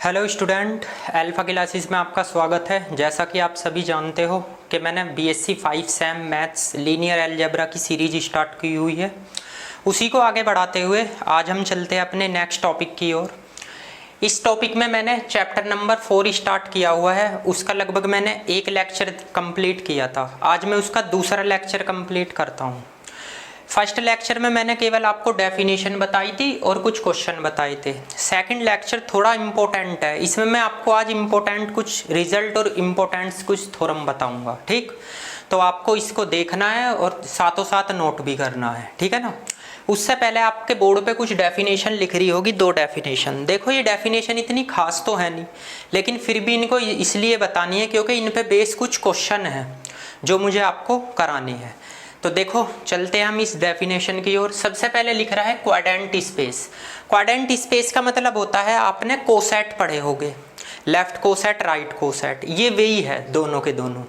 Hello student, alpha classes में आपका स्वागत है। जैसा कि आप सभी जानते हो कि मैंने BSc 5 same maths linear algebra की सीरीज स्टार्ट की हुई है। उसी को आगे बढ़ाते हुए आज हम चलते हैं अपने नेक्स्ट टॉपिक की ओर। इस टॉपिक में मैंने चैप्टर नंबर 4 स्टार्ट किया हुआ है। उसका लगभग मैंने एक लेक्चर कंप्लीट किया था। आज मैं उसका दूसरा लेक्चर कंप्लीट करता हूँ। फर्स्ट लेक्चर में मैंने केवल आपको डेफिनेशन बताई थी और कुछ क्वेश्चन बताए थे। सेकंड लेक्चर थोड़ा इम्पोर्टेंट है, इसमें मैं आपको आज इम्पोर्टेंट कुछ रिजल्ट और इम्पोर्टेंट कुछ थ्योरम बताऊंगा। ठीक, तो आपको इसको देखना है और साथों साथ नोट भी करना है, ठीक है ना। उससे पहले आपके बोर्ड पे कुछ डेफिनेशन लिख रही होगी, 2 डेफिनेशन। देखो, ये डेफिनेशन इतनी खास तो है नहीं, लेकिन फिर भी इनको इसलिए बतानी है क्योंकि इन पे बेस कुछ क्वेश्चन है जो मुझे आपको करानी है। तो देखो, चलते हैं हम इस डेफिनेशन की ओर। सबसे पहले लिख रहा है क्वाड्रेंट स्पेस। क्वाड्रेंट स्पेस का मतलब होता है, आपने कोसेट पढ़े होंगे, लेफ्ट कोसेट राइट कोसेट, ये वही है दोनों के दोनों।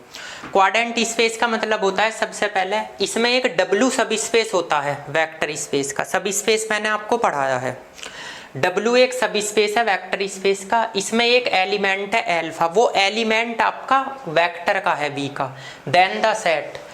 क्वाड्रेंट स्पेस का मतलब होता है, सबसे पहले इसमें एक डब्ल्यू सब स्पेस होता है वेक्टर स्पेस का। सब स्पेस मैंने आपको पढ़ाया है, W एक सब स्पेस है वेक्टर स्पेस का। इसमें एक एलिमेंट है एल्फा, वो एलिमेंट आपका वेक्टर का है V का। देन द सेट,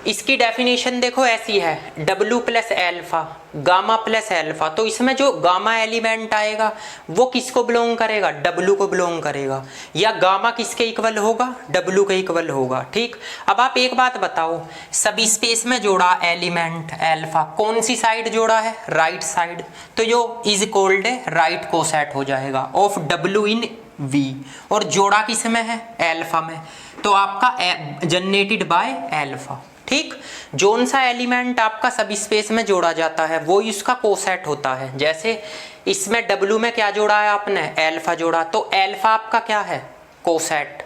इसकी डेफिनेशन देखो ऐसी है, W plus alpha gamma plus alpha. तो इसमें जो गामा एलिमेंट आएगा वो किसको बिलोंग करेगा? W को बिलोंग करेगा। या गामा किसके इक्वल होगा? W के इक्वल होगा। ठीक, अब आप एक बात बताओ, सब स्पेस में जोड़ा एलिमेंट एल्फा, कौन सी साइड जोड़ा है? Right side. तो जो इज कॉल्ड है राइट कोसेट हो जाएगा ऑफ W इन V। और जोड़ा किस में है? एल्फा में। तो आपका जनरेटेड बाय एल्फा। ठीक, जोन सा एलिमेंट आपका सब स्पेस में जोड़ा जाता है वो इसका कोसेट होता है। जैसे इसमें W में क्या जोड़ा है आपने? एल्फा जोड़ा, तो एल्फा आपका क्या है? कोसेट।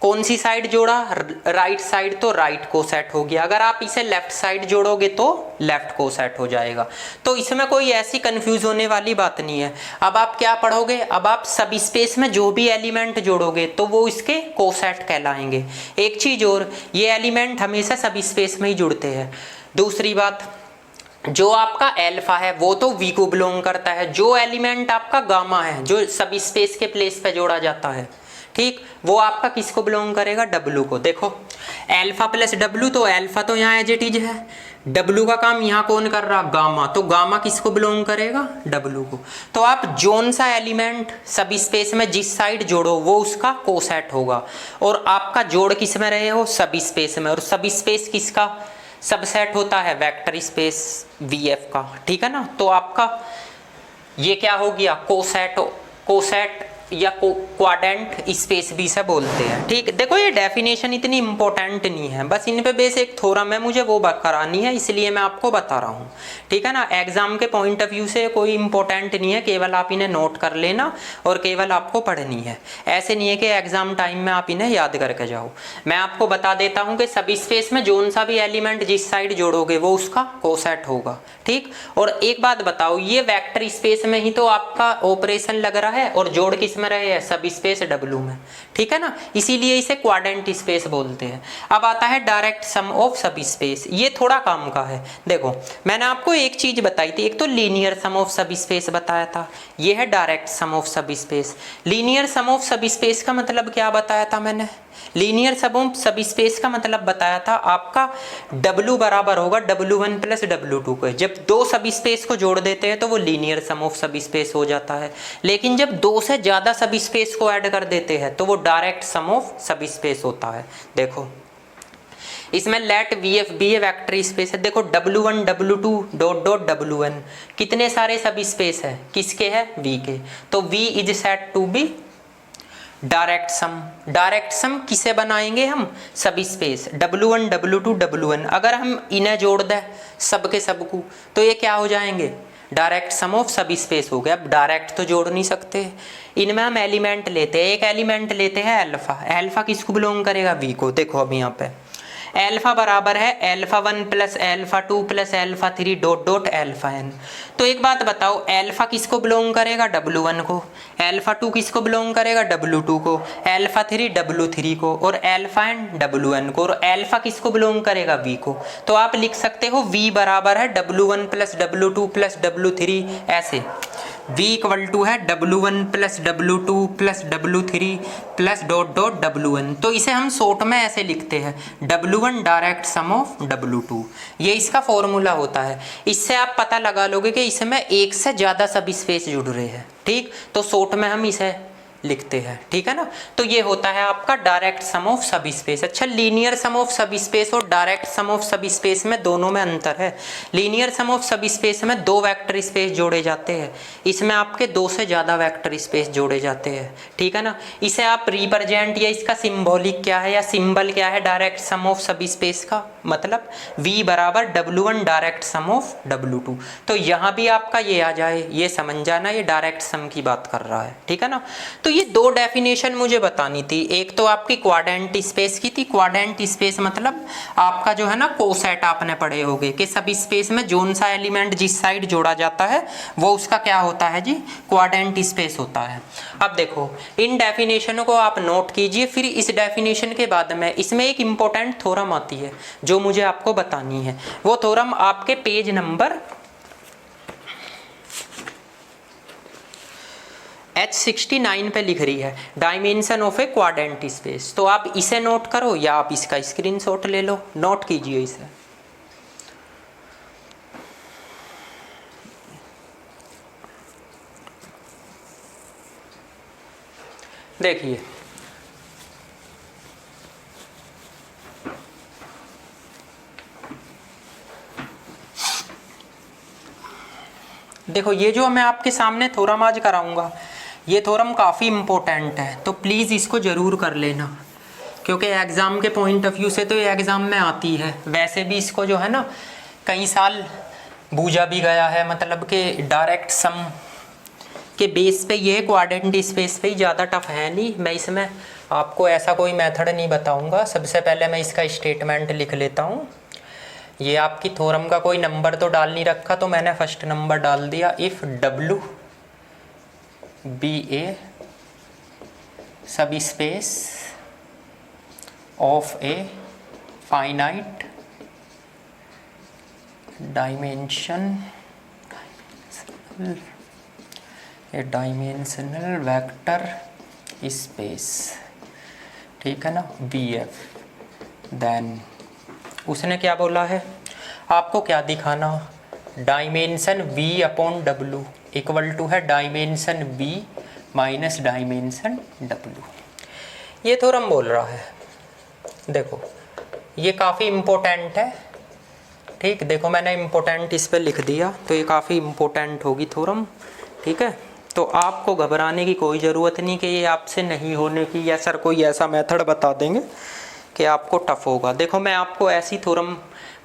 कौन सी साइड जोड़ा? राइट साइड, तो राइट कोसेट हो गया। अगर आप इसे लेफ्ट साइड जोड़ोगे तो लेफ्ट कोसेट हो जाएगा। तो इसमें कोई ऐसी कंफ्यूज होने वाली बात नहीं है। अब आप क्या पढ़ोगे? अब आप सब स्पेस में जो भी एलिमेंट जोड़ोगे तो वो इसके कोसेट कहलाएंगे। एक चीज और, ये एलिमेंट हमेशा सब स्पेस में ही जुड़ते हैं। दूसरी बात, जो आपका एल्फा है वो तो V को बिलोंग करता है। जो एलिमेंट आपका गामा है जो सब स्पेस के प्लेस पे जोड़ा जाता है, ठीक, वो आपका किसको बिलोंग करेगा? W को। देखो, एल्फा प्लस W, तो एल्फा तो यहाँ एज इट इज है, W का काम यहाँ कौन कर रहा? गामा। तो गामा किसको बिलोंग करेगा? W को। तो आप जोन सा एलिमेंट सब स्पेस में जिस साइड जोड़ो वो उसका कोसेट होगा। और आपका जोड़ किस में रहे हो? सब स्पेस में। और सब स्पेस किसका सबसेट होता है? वेक्टर स्पेस VF का। ठीक है ना। तो आपका ये क्या हो गया? कोसेट या क्वाड्रेंट स्पेस भी से बोलते हैं। ठीक, देखो ये डेफिनेशन इतनी इंपॉर्टेंट नहीं है, बस इन पे बेस एक थ्योरम है मुझे वो करानी है, इसलिए मैं आपको बता रहा हूँ। ठीक है ना, एग्जाम के पॉइंट ऑफ व्यू से कोई इंपॉर्टेंट नहीं है, केवल आप इन्हें नोट कर लेना और केवल आपको पढ़नी है। ऐसे नहीं है कि एग्जाम टाइम में आप इन्हें याद करके जाओ। मैं आपको बता देता हूँ कि सब स्पेस में जोन सा भी एलिमेंट जिस साइड जोड़ोगे वो उसका कोसेट होगा। ठीक, और एक बात बताओ, ये वेक्टर स्पेस में ही तो आपका ऑपरेशन लग रहा है और जोड़ किस में रहे हैं? सब स्पेस W में। ठीक है ना, इसीलिए इसे क्वाड्रेंट स्पेस बोलते हैं। अब आता है डायरेक्ट सम ऑफ सब स्पेस। ये थोड़ा काम का है। देखो, मैंने आपको एक चीज बताई थी, एक तो लीनियर सम ऑफ सब स्पेस बताया था, ये है डायरेक्ट सम ऑफ सब स्पेस। लीनियर सम ऑफ सब स्पेस का मतलब क्या बताया था मैंने? लीनियर सम ऑफ सब स्पेस का मतलब बताया था आपका W बराबर होगा W1 प्लस W2 को। जब 2 सब स्पेस को जोड़ देते हैं तो वो लीनियर सम ऑफ सब स्पेस हो जाता है। लेकिन जब 2 से ज्यादा सब स्पेस को ऐड कर देते हैं तो वो डायरेक्ट सम ऑफ सब स्पेस होता है। देखो, इसमें लेट VF भी वेक्टर स्पेस है। देखो, W1 W2 dot dot W1 कितने सारे सब स्पेस है? किसके है? V के। तो V is set to be direct sum. Direct sum किसे बनाएंगे हम? सब स्पेस W1 W2 W1। अगर हम इन्हें जोड़ दें सब के सब को तो ये क्या हो जाएंगे? डायरेक्ट सम ऑफ सब स्पेस हो गया। अब डायरेक्ट तो जोड़ नहीं सकते, इनमें हम एलिमेंट लेते हैं। एक एलिमेंट लेते हैं एल्फा। एल्फा किसको बिलोंग करेगा? V को। देखो अब यहाँ पे एल्फा बराबर है α1 plus α2 plus α3 dot dot αn। तो एक बात बताओ, एल्फा किसको बिलोंग करेगा? W1 को। α2 किसको बिलोंग करेगा? W2 को। α3 W3 को। और αn W1 को। और एल्फा किसको बिलोंग करेगा? V को। तो आप लिख सकते हो V बराबर है W1 plus W2 plus W3 ऐसे। V इक्वल टू है W1 plus W2 plus W3 plus dot dot W1। तो इसे हम शॉर्ट में ऐसे लिखते हैं W1 direct sum of W2, ये इसका फॉर्मूला होता है। इससे आप पता लगा लोगे कि इसमें एक से ज़्यादा सब स्पेस जुड़ रहे हैं, ठीक। तो शॉर्ट में हम इसे लिखते हैं, ठीक है ना। तो ये होता है आपका डायरेक्ट सम ऑफ सब स्पेस। अच्छा, लीनियर सम ऑफ सब स्पेस और डायरेक्ट सम ऑफ सब स्पेस में दोनों में अंतर है। लीनियर सम ऑफ सब स्पेस में 2 वेक्टर स्पेस जोड़े जाते हैं, इसमें आपके 2 से ज़्यादा वेक्टर स्पेस जोड़े जाते हैं, ठीक है ना। इसे आप रिप्रेजेंट या इसका सिंबॉलिक क्या है या सिंबल क्या है डायरेक्ट सम ऑफ सब स्पेस का, मतलब V बराबर W1 direct sum of W2। तो यहाँ भी आपका ये आ जाए, ये समझ जाना ये डायरेक्ट सम की बात कर रहा है, ठीक है ना। तो ये 2 डेफिनेशन मुझे बतानी थी। एक तो आपकी क्वाड्रेंट स्पेस की थी। क्वाड्रेंट स्पेस मतलब आपका जो है ना कोसेट आपने पढ़े होंगे कि सब स्पेस में जोन सा एलिमेंट जिस साइड जोड़ा जाता है वो उसका क्या होता है जी, क्वाड्रेंट स्पेस होता है। अब देखो इन डेफिनेशनों को आप नोट कीजिए, फिर इस डेफिनेशन के बाद में इसमें एक इंपॉर्टेंट थ्योरम आती है जो मुझे आपको बतानी है। वो थ्योरम आपके पेज नंबर H69 पे लिख रही है, dimension of A quadrant space. तो आप इसे नोट करो या आप इसका स्क्रीनशॉट ले लो, नोट कीजिए इसे। देखिए देखो ये जो मैं आपके सामने थ्योरम आज कराऊंगा ये थ्योरम काफ़ी इम्पोर्टेंट है, तो प्लीज़ इसको ज़रूर कर लेना, क्योंकि एग्ज़ाम के पॉइंट ऑफ व्यू से तो ये एग्ज़ाम में आती है। वैसे भी इसको जो है ना कई साल बूझा भी गया है, मतलब कि डायरेक्ट सम के बेस पे ये क्वाड्रेंट स्पेस पे ही ज़्यादा टफ है नहीं। मैं इसमें आपको ऐसा कोई मेथड नहीं बताऊंगा। सबसे पहले मैं इसका स्टेटमेंट लिख लेता हूँ। ये आपकी थ्योरम का कोई नंबर तो डाल नहीं रखा, तो मैंने फर्स्ट नंबर डाल दिया। इफ़ W बी ए सब space of A finite dimensional vector space, ठीक है ना, BF, देन उसने क्या बोला है, आपको क्या दिखाना, dimension V upon W equal to है dimension V minus dimension W। ये थ्योरम बोल रहा है। देखो ये काफ़ी इम्पोर्टेंट है, ठीक। देखो मैंने इम्पोर्टेंट इस पर लिख दिया, तो ये काफ़ी इम्पोर्टेंट होगी थ्योरम, ठीक है। तो आपको घबराने की कोई ज़रूरत नहीं कि ये आपसे नहीं होने की या सर कोई ऐसा मेथड बता देंगे कि आपको टफ होगा। देखो मैं आपको ऐसी थ्योरम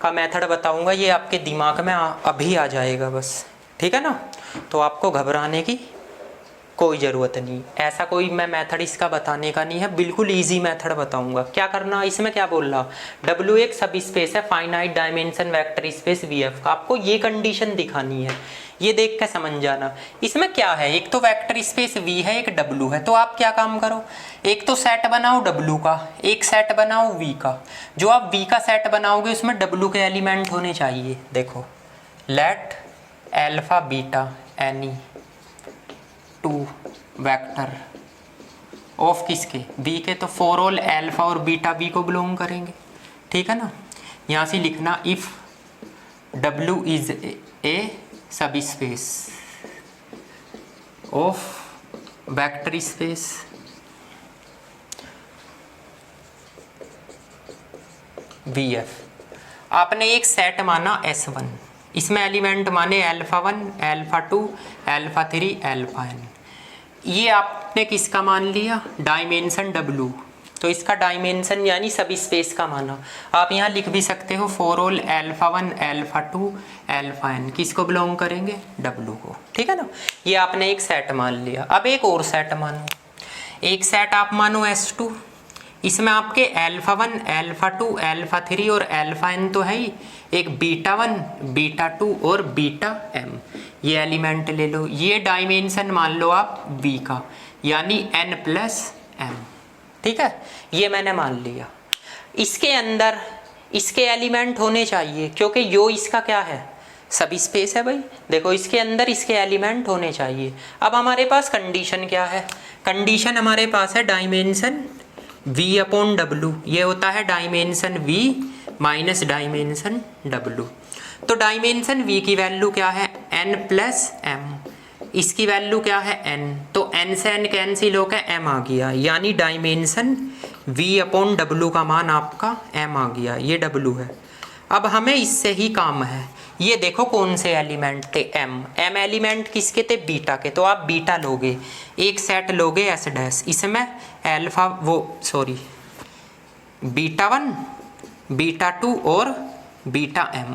का मेथड बताऊंगा, ये आपके दिमाग में अभी आ जाएगा बस, ठीक है ना। तो आपको घबराने की कोई ज़रूरत नहीं, ऐसा कोई मैं मेथड इसका बताने का नहीं है, बिल्कुल इजी मेथड बताऊंगा। क्या करना, इसमें क्या बोल रहा, W एक सब स्पेस है finite dimension vector space VF का, आपको ये कंडीशन दिखानी है। ये देख के समझ जाना इसमें क्या है, एक तो वेक्टर स्पेस V है, एक W है। तो आप क्या काम करो, एक तो सेट बनाओ W का, एक सेट बनाओ V का। जो आप V का सेट बनाओगे उसमें W के एलिमेंट होने चाहिए। देखो late alpha beta any two vector of किसके, V के, तो फॉर ऑल अल्फा और बीटा V को बिलोंग करेंगे, ठीक है ना। यहाँ से लिखना इफ W इज ए सब space of vector space VF। आपने एक सेट माना S1, इसमें एलिमेंट माने alpha 1, alpha 2, alpha 3, alpha n। ये आपने किसका मान लिया, डायमेंशन W, तो इसका डायमेंशन यानी सब स्पेस का माना। आप यहाँ लिख भी सकते हो for all alpha 1, alpha 2, alpha n, किसको बिलोंग करेंगे, W को, ठीक है ना। ये आपने एक सेट मान लिया। अब एक और सेट मानो, एक सेट आप मानो S2, इसमें आपके अल्फा 1, अल्फा 2, अल्फा 3 और अल्फा n तो है ही, एक बीटा 1, बीटा 2 और बीटा m, ये एलिमेंट ले लो। ये डायमेंशन मान लो आप V का, यानी n प्लस m, ठीक है। ये मैंने मान लिया। इसके अंदर इसके एलिमेंट होने चाहिए, क्योंकि यो इसका क्या है, सब स्पेस है भाई, देखो इसके अंदर इसके एलिमेंट होने चाहिए। अब हमारे पास कंडीशन क्या है, कंडीशन हमारे पास है डायमेंशन v अपॉन डब्लू, ये होता है dimension v minus dimension w। तो डायमेंशन v की वैल्यू क्या है n प्लस m, इसकी वैल्यू क्या है n, तो n से n कैंसिल होकर m आ गया, यानी डायमेंशन v अपॉन डब्लू का मान आपका m आ गया, ये w है। अब हमें इससे ही काम है, ये देखो कौन से एलिमेंट थे m एलिमेंट किसके थे बीटा के, तो आप बीटा लोगे, एक सेट लोगे s डैश, इसमें अल्फा बीटा 1 बीटा 2 और बीटा m।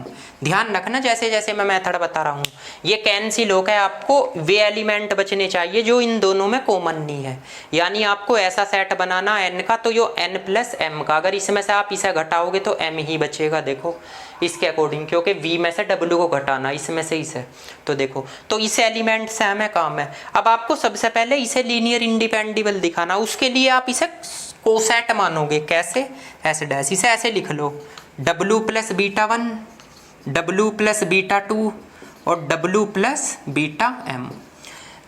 ध्यान रखना जैसे जैसे मैं मेथड बता रहा हूँ ये कैंसिल होकर आपको वे एलिमेंट बचने चाहिए जो इन दोनों में कॉमन नहीं है, यानी आपको ऐसा सेट बनाना n का, तो यो n प्लस m का, अगर इसमें से आप इसे घटाओगे तो m ही बचेगा, देखो इसके अकॉर्डिंग, क्योंकि v में से w को घटाना इसमें से इसे, तो देखो तो इस एलिमेंट से हमें काम है। अब आपको सबसे पहले इसे लीनियर इंडिपेंडेबल दिखाना, उसके लिए आप इसे कोसेट मानोगे, कैसे ऐसे डैश, इसे ऐसे लिख लो w plus beta 1 w plus beta 2 और w प्लस बीटा m।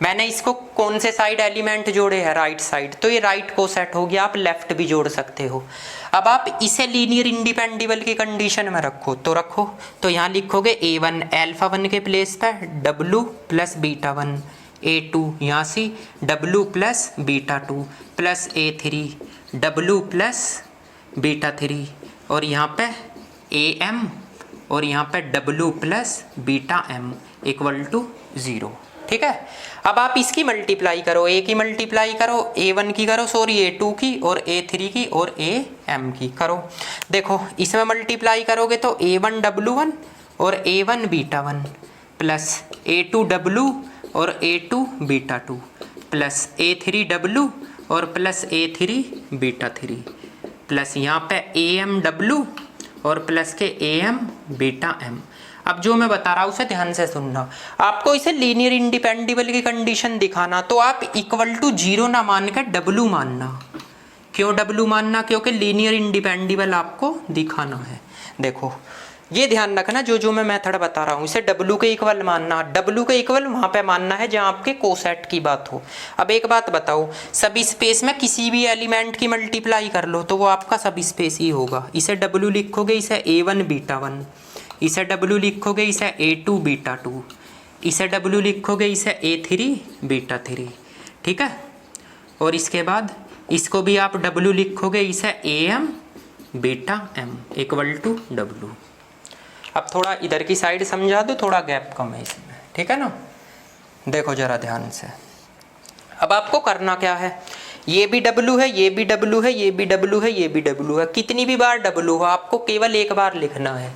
मैंने इसको कौन से साइड एलिमेंट जोड़े हैं, राइट साइड, तो ये राइट कोसेट हो गया, आप लेफ्ट भी जोड़ सकते हो। अब आप इसे लीनियर इंडिपेंडेबल की कंडीशन में रखो, तो रखो, तो यहाँ लिखोगे a1 अल्फा 1 के प्लेस पर w प्लस बीटा 1, a2 यहाँ से w plus beta 2 plus a3 w plus beta 3 और यहाँ पे am और यहाँ पे w plus beta m equal to 0। ठीक है, अब आप इसकी मल्टीप्लाई करो, a की मल्टीप्लाई करो, a1 की करो, सॉरी a2 की और a3 की और am की करो। देखो इसमें मल्टीप्लाई करोगे तो a1 w1 और a1 beta 1 plus a2 w और a2 beta 2 plus a3 w और प्लस a3 बीटा 3 प्लस यहाँ पे am w और प्लस के am बीटा m। अब जो मैं बता रहा हूँ उसे ध्यान से सुनना, आपको इसे लीनियर इंडिपेंडेबल की कंडीशन दिखाना, तो आप इक्वल टू 0 ना मान कर w मानना। क्यों w मानना, क्योंकि लीनियर इंडिपेंडेबल आपको दिखाना है। देखो ये ध्यान रखना, जो मैं मेथड बता रहा हूँ इसे w के इक्वल मानना, w के इक्वल वहाँ पे मानना है जहाँ आपके कोसेट की बात हो। अब एक बात बताओ, सब स्पेस में किसी भी एलिमेंट की मल्टीप्लाई कर लो तो वो आपका सब स्पेस ही होगा। इसे w लिखोगे इसे a1 बीटा 1, इसे w लिखोगे इसे a2 बीटा 2, इसे w लिखोगे इसे a3 बीटा 3। ठीक है, और इसके बाद इसको भी आप w लिखोगे इसे am beta m equal to w। अब थोड़ा इधर की साइड समझा दो, थोड़ा गैप कम है इसमें, ठीक है ना। देखो जरा ध्यान से, अब आपको करना क्या है, ये भी w है, ये भी w है, ये भी w है, ये भी w है, कितनी भी बार w हो आपको केवल एक बार लिखना है।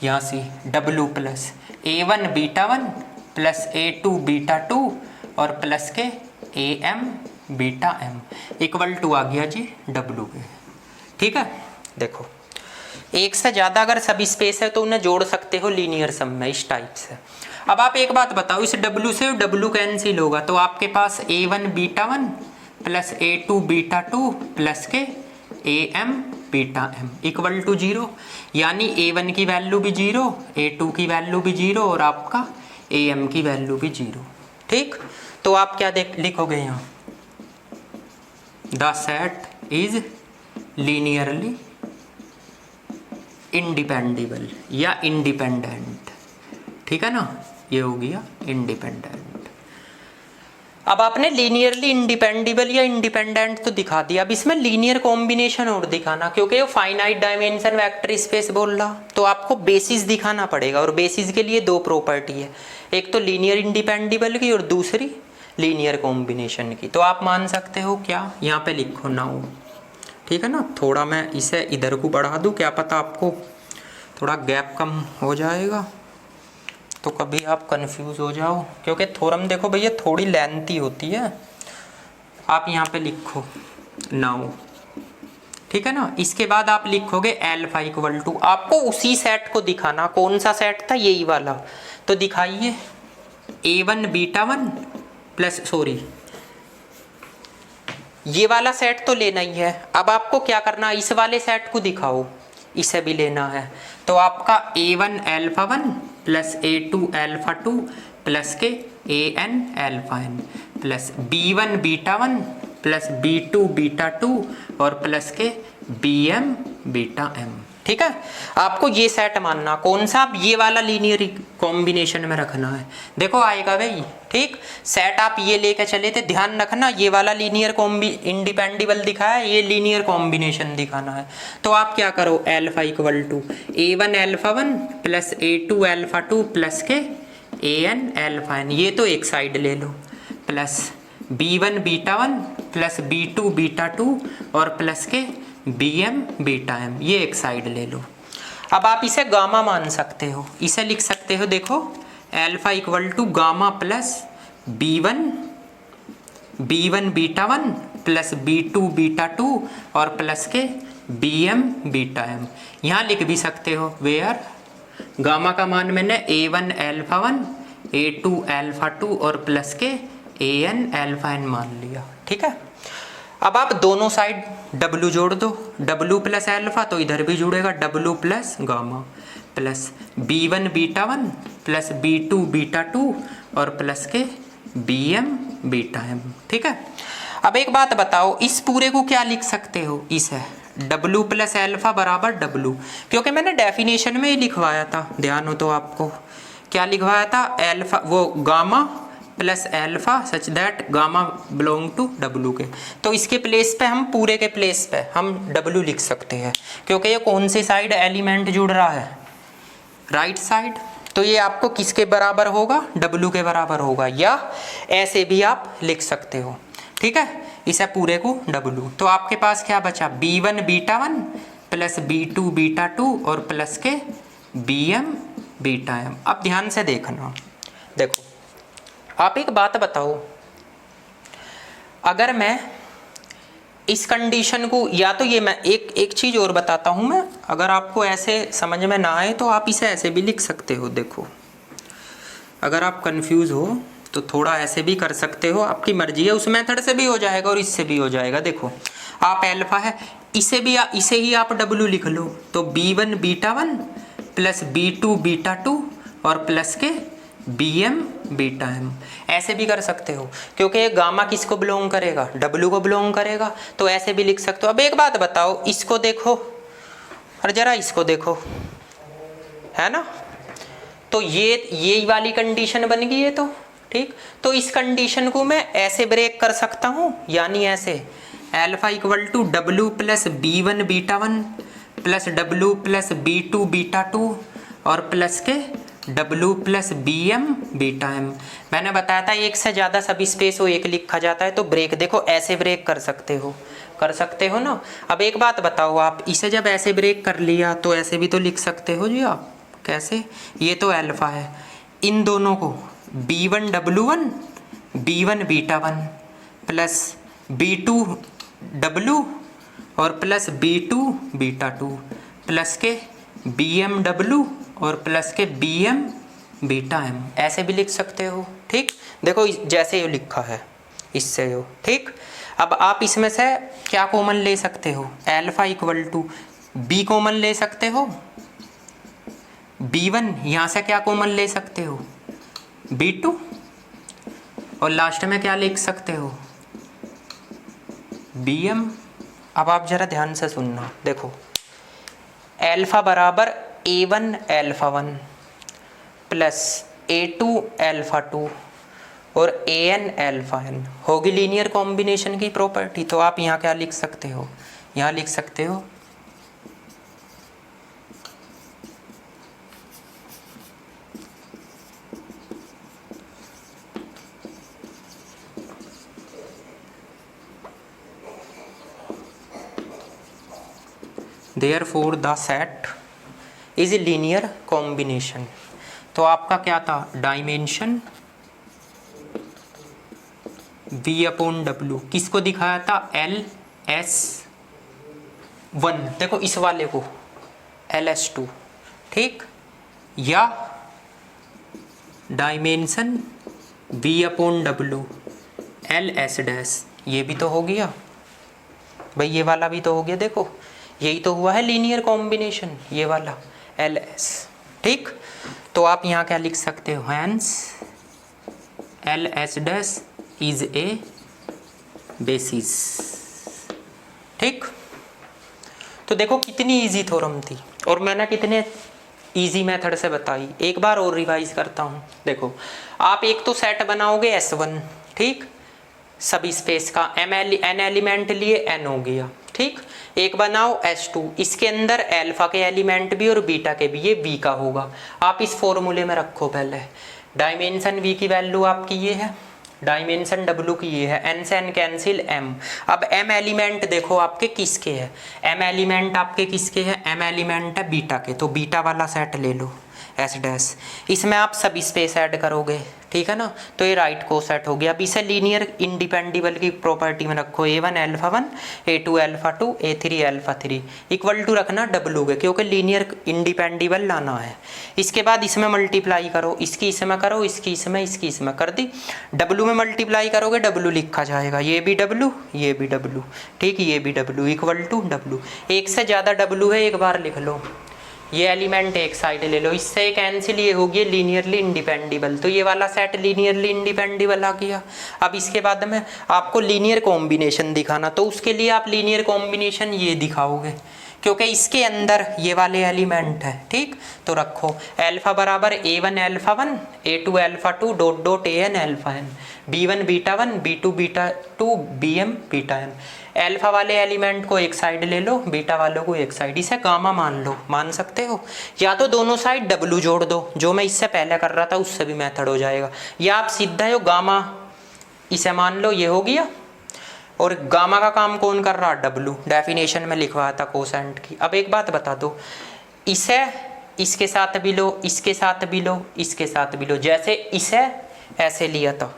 यहाँ से w plus a1 beta 1 plus a2 beta 2 और प्लस के am beta m equal to आ गया जी w के। ठीक है, देखो एक से ज़्यादा अगर सब स्पेस है तो उन्हें जोड़ सकते हो लीनियर सम में इस टाइप से। अब आप एक बात बताओ, इस w से w कैंसिल होगा तो आपके पास a1 beta 1 plus a2 beta 2 plus के am beta m equal to 0, यानी a1 की वैल्यू भी 0, a2 की वैल्यू भी 0 और आपका am की वैल्यू भी 0। ठीक, तो आप क्या लिखोगे यहाँ, द सेट इज लीनियरली इंडिपेंडेबल या इंडिपेंडेंट। ठीक है ना, ये हो गया इंडिपेंडेंट। अब आपने लीनियरली इंडिपेंडेबल या इंडिपेंडेंट तो दिखा दिया, अब इसमें लीनियर कॉम्बिनेशन और दिखाना, क्योंकि वो फाइनाइट डायमेंशन वेक्टर स्पेस बोल रहा तो आपको बेसिस दिखाना पड़ेगा, और बेसिस के लिए दो प्रॉपर्टी है, एक तो लीनियर इंडिपेंडेबल की और दूसरी लीनियर कॉम्बिनेशन की। तो आप मान सकते हो क्या, यहाँ पे लिखो नाउ। ठीक है ना, थोड़ा मैं इसे इधर को बढ़ा दूँ, क्या पता आपको थोड़ा गैप कम हो जाएगा तो कभी आप कंफ्यूज हो जाओ, क्योंकि थ्योरम देखो भैया थोड़ी लेंथी होती है। आप यहाँ पे लिखो नाउ, ठीक है ना, इसके बाद आप लिखोगे अल्फा इक्वल टू, आपको उसी सेट को दिखाना, कौन सा सेट था, यही वाला, तो दिखाइए a1 बीटा 1 प्लस सॉरी ये वाला सेट तो लेना ही है। अब आपको क्या करना, इस वाले सेट को दिखाओ, इसे भी लेना है। तो आपका A1 alpha 1 plus A2 alpha 2 plus के AN alpha n plus B1 beta 1 plus B2 beta 2 और प्लस के BM बीटा m। ठीक है, आपको ये सेट मानना, कौन सा, आप ये वाला लीनियर कॉम्बिनेशन में रखना है। देखो आएगा भाई, ठीक, सेट आप ये लेके चले थे, ध्यान रखना ये वाला लीनियर इंडिपेंडिबल दिखा है, ये लीनियर कॉम्बिनेशन दिखाना है। तो आप क्या करो, alpha equal to A1 alpha 1 plus A2 alpha 2 plus के AN अल्फा n, ये तो एक साइड ले लो, plus B1 beta 1 plus B2 beta 2 और प्लस के BM बीटा m, ये एक साइड ले लो। अब आप इसे गामा मान सकते हो, इसे लिख सकते हो, देखो alpha equal to gamma plus B1 beta 1 plus B2 beta 2 और प्लस के BM बीटा m। यहाँ लिख भी सकते हो वेयर गामा का मान मैंने A1 अल्फा 1 A2 अल्फा 2 और प्लस के AN अल्फा n मान लिया। ठीक है, अब आप दोनों साइड W जोड़ दो, W प्लस अल्फा तो इधर भी जुड़ेगा W plus gamma plus B1 beta 1 plus B2 beta 2 और प्लस के BM बीटा m। ठीक है, अब एक बात बताओ, इस पूरे को क्या लिख सकते हो, इसे W प्लस अल्फा बराबर W, क्योंकि मैंने डेफिनेशन में ही लिखवाया था, ध्यान हो तो आपको क्या लिखवाया था, अल्फा वो gamma plus alpha such that gamma belong to W के। तो इसके प्लेस पे हम पूरे के प्लेस पे हम W लिख सकते हैं, क्योंकि ये कौन सी साइड एलिमेंट जुड़ रहा है, राइट साइड। तो ये आपको किसके बराबर होगा, W के बराबर होगा, या ऐसे भी आप लिख सकते हो। ठीक है, इसे पूरे को W। तो आपके पास क्या बचा, B1 beta 1 plus B2 beta 2 और प्लस के BM बीटा m। अब ध्यान से देखना, देखो आप एक बात बताओ, अगर मैं इस कंडीशन को, या तो ये मैं एक चीज़ और बताता हूँ मैं, अगर आपको ऐसे समझ में ना आए तो आप इसे ऐसे भी लिख सकते हो। देखो अगर आप कंफ्यूज हो तो थोड़ा ऐसे भी कर सकते हो, आपकी मर्जी है, उस मेथड से भी हो जाएगा और इससे भी हो जाएगा। देखो आप अल्फा है, इसे ही आप W लिख लो, तो B1 beta 1 plus B2 beta 2 और प्लस के BM बीटा m, ऐसे भी कर सकते हो, क्योंकि ये गामा किसको बिलोंग करेगा, W को बिलोंग करेगा, तो ऐसे भी लिख सकते हो। अब एक बात बताओ, इसको देखो और जरा इसको देखो, है ना, तो ये वाली कंडीशन बन गई है। तो ठीक, तो इस कंडीशन को मैं ऐसे ब्रेक कर सकता हूँ, यानी ऐसे alpha equal to W plus B1 beta 1 plus W plus B2 beta 2 और प्लस के W plus BM beta m। मैंने बताया था एक से ज़्यादा सब स्पेस हो एक लिखा जाता है, तो ब्रेक देखो ऐसे ब्रेक कर सकते हो ना। अब एक बात बताओ, आप इसे जब ऐसे ब्रेक कर लिया तो ऐसे भी तो लिख सकते हो जी आप, कैसे, ये तो अल्फा है, इन दोनों को B1 W1 B1 beta 1 plus B2 W और प्लस B2 बीटा 2 प्लस के BM W और प्लस के BM बीटा m, ऐसे भी लिख सकते हो। ठीक, देखो जैसे ये लिखा है इससे हो। ठीक, अब आप इसमें से क्या कॉमन ले सकते हो, alpha equal to B common ले सकते हो, B1 यहाँ से क्या कॉमन ले सकते हो, B2 और लास्ट में क्या लिख सकते हो, BM। अब आप जरा ध्यान से सुनना, देखो अल्फा बराबर A1 alpha 1 plus A2 alpha 2 और AN अल्फा n होगी लीनियर कॉम्बिनेशन की प्रॉपर्टी। तो आप यहाँ क्या लिख सकते हो, यहाँ लिख सकते हो therefore the set is a linear combination। तो आपका क्या था, डायमेंशन V/W किसको दिखाया था, LS1, देखो इस वाले को LS2, ठीक, या डायमेंशन V/W LS डैश, ये भी तो हो गया भाई, ये वाला भी तो हो गया। देखो यही तो हुआ है लीनियर कॉम्बिनेशन, ये वाला LS। ठीक, तो आप यहाँ क्या लिख सकते हो, hence LS dash is a basis. ठीक, तो देखो कितनी इजी थ्योरम थी और मैंने कितने इजी मेथड से बताई। एक बार और रिवाइज करता हूँ। देखो आप एक तो सेट बनाओगे S1, ठीक, सभी स्पेस का n एलिमेंट लिए n हो गया। ठीक, एक बनाओ S2, इसके अंदर अल्फा के एलिमेंट भी और बीटा के भी, ये V का होगा। आप इस फॉर्मूले में रखो पहले, डायमेंशन V की वैल्यू आपकी ये है, डायमेंशन W की ये है, n से n कैंसिल m। अब m एलिमेंट देखो आपके किसके है, m एलिमेंट आपके किसके है, m एलिमेंट है बीटा के, तो बीटा वाला सेट ले लो S डैश, इसमें आप सब स्पेस ऐड करोगे, ठीक है ना, तो ये राइट को सेट हो गया। अब इसे लीनियर इंडिपेंडिबल की प्रॉपर्टी में रखो, A1 alpha 1 A2 alpha 2 A3 alpha 3 equal to रखना W के, क्योंकि लीनियर इंडिपेंडिबल लाना है। इसके बाद इसमें मल्टीप्लाई करो, इसकी इसमें करो, इसकी इसमें कर दी, W में मल्टीप्लाई करोगे W लिखा जाएगा, ये भी W ये भी W, ठीक, ये भी W इक्वल टू W। एक से ज़्यादा W है, एक बार लिख लो, ये एलिमेंट एक साइड ले लो, इससे कैंसिल, ये होगी लीनियरली इंडिपेंडिबल, तो ये वाला सेट लीनियरली इंडिपेंडिबल आ गया। अब इसके बाद में आपको लीनियर कॉम्बिनेशन दिखाना, तो उसके लिए आप लीनियर कॉम्बिनेशन ये दिखाओगे, क्योंकि इसके अंदर ये वाले एलिमेंट है। ठीक, तो रखो अल्फा बराबर A1 alpha 1 A2 alpha 2 dot dot AN alpha n, B1 beta 1 B2 beta 2 BM beta n। Alpha वाले एलिमेंट को एक साइड ले लो, बीटा वालों को एक साइड, इसे गामा मान लो, मान सकते हो, या तो दोनों साइड W जोड़ दो, जो मैं इससे पहले कर रहा था उससे भी मेथड हो जाएगा, या आप सीधा हो गामा इसे मान लो, ये हो गया, और गामा का काम कौन कर रहा, W, डेफिनेशन में लिखवाया था कोसेंट की। अब एक बात बता दो, इसे इसके साथ भी लो, इसके साथ भी लो, इसके साथ भी लो, जैसे इसे ऐसे लिया था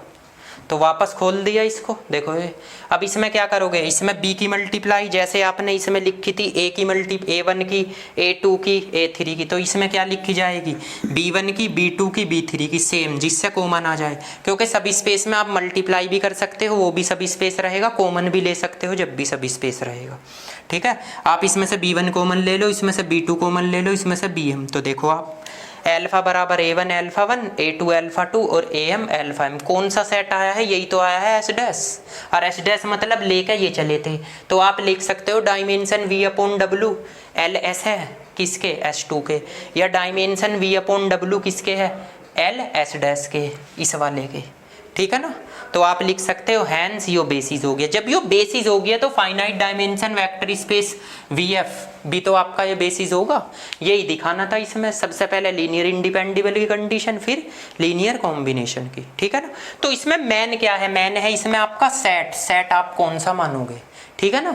तो वापस खोल दिया इसको, देखो ये। अब इसमें क्या करोगे, इसमें B की मल्टीप्लाई जैसे आपने इसमें लिखी थी, A की A1 की A2 की A3 की, तो इसमें क्या लिखी जाएगी, B1 की B2 की B3 की, सेम, जिससे कॉमन आ जाए, क्योंकि सभी स्पेस में आप मल्टीप्लाई भी कर सकते हो, वो भी सभी स्पेस रहेगा, कॉमन भी ले सकते हो जब भी सभी स्पेस रहेगा। ठीक है, आप इसमें से B1 कॉमन ले लो, इसमें से B2 कॉमन ले लो, इसमें से BM, तो देखो आप अल्फा बराबर A1 अल्फा 1 A2 अल्फा 2 और AM अल्फा m, कौन सा सेट आया है, यही तो आया है S डैश, और S डैश मतलब लेकर ये चले थे, तो आप लिख सकते हो dimension V upon W LS है किसके, S2 के, या डायमेंशन V अपॉन W किसके है, L S डैश के, इस वाले के, ठीक है ना। तो आप लिख सकते हो हैंस यो बेसिस हो गया। जब यो बेसिस हो गया तो finite dimension vector space VF भी तो आपका ये बेसिस होगा, यही दिखाना था इसमें। सबसे पहले लीनियर इंडिपेंडिबल की कंडीशन, फिर लीनियर कॉम्बिनेशन की, ठीक है ना। तो इसमें मैन क्या है, मैन है इसमें आपका सेट आप कौन सा मानोगे, ठीक है ना।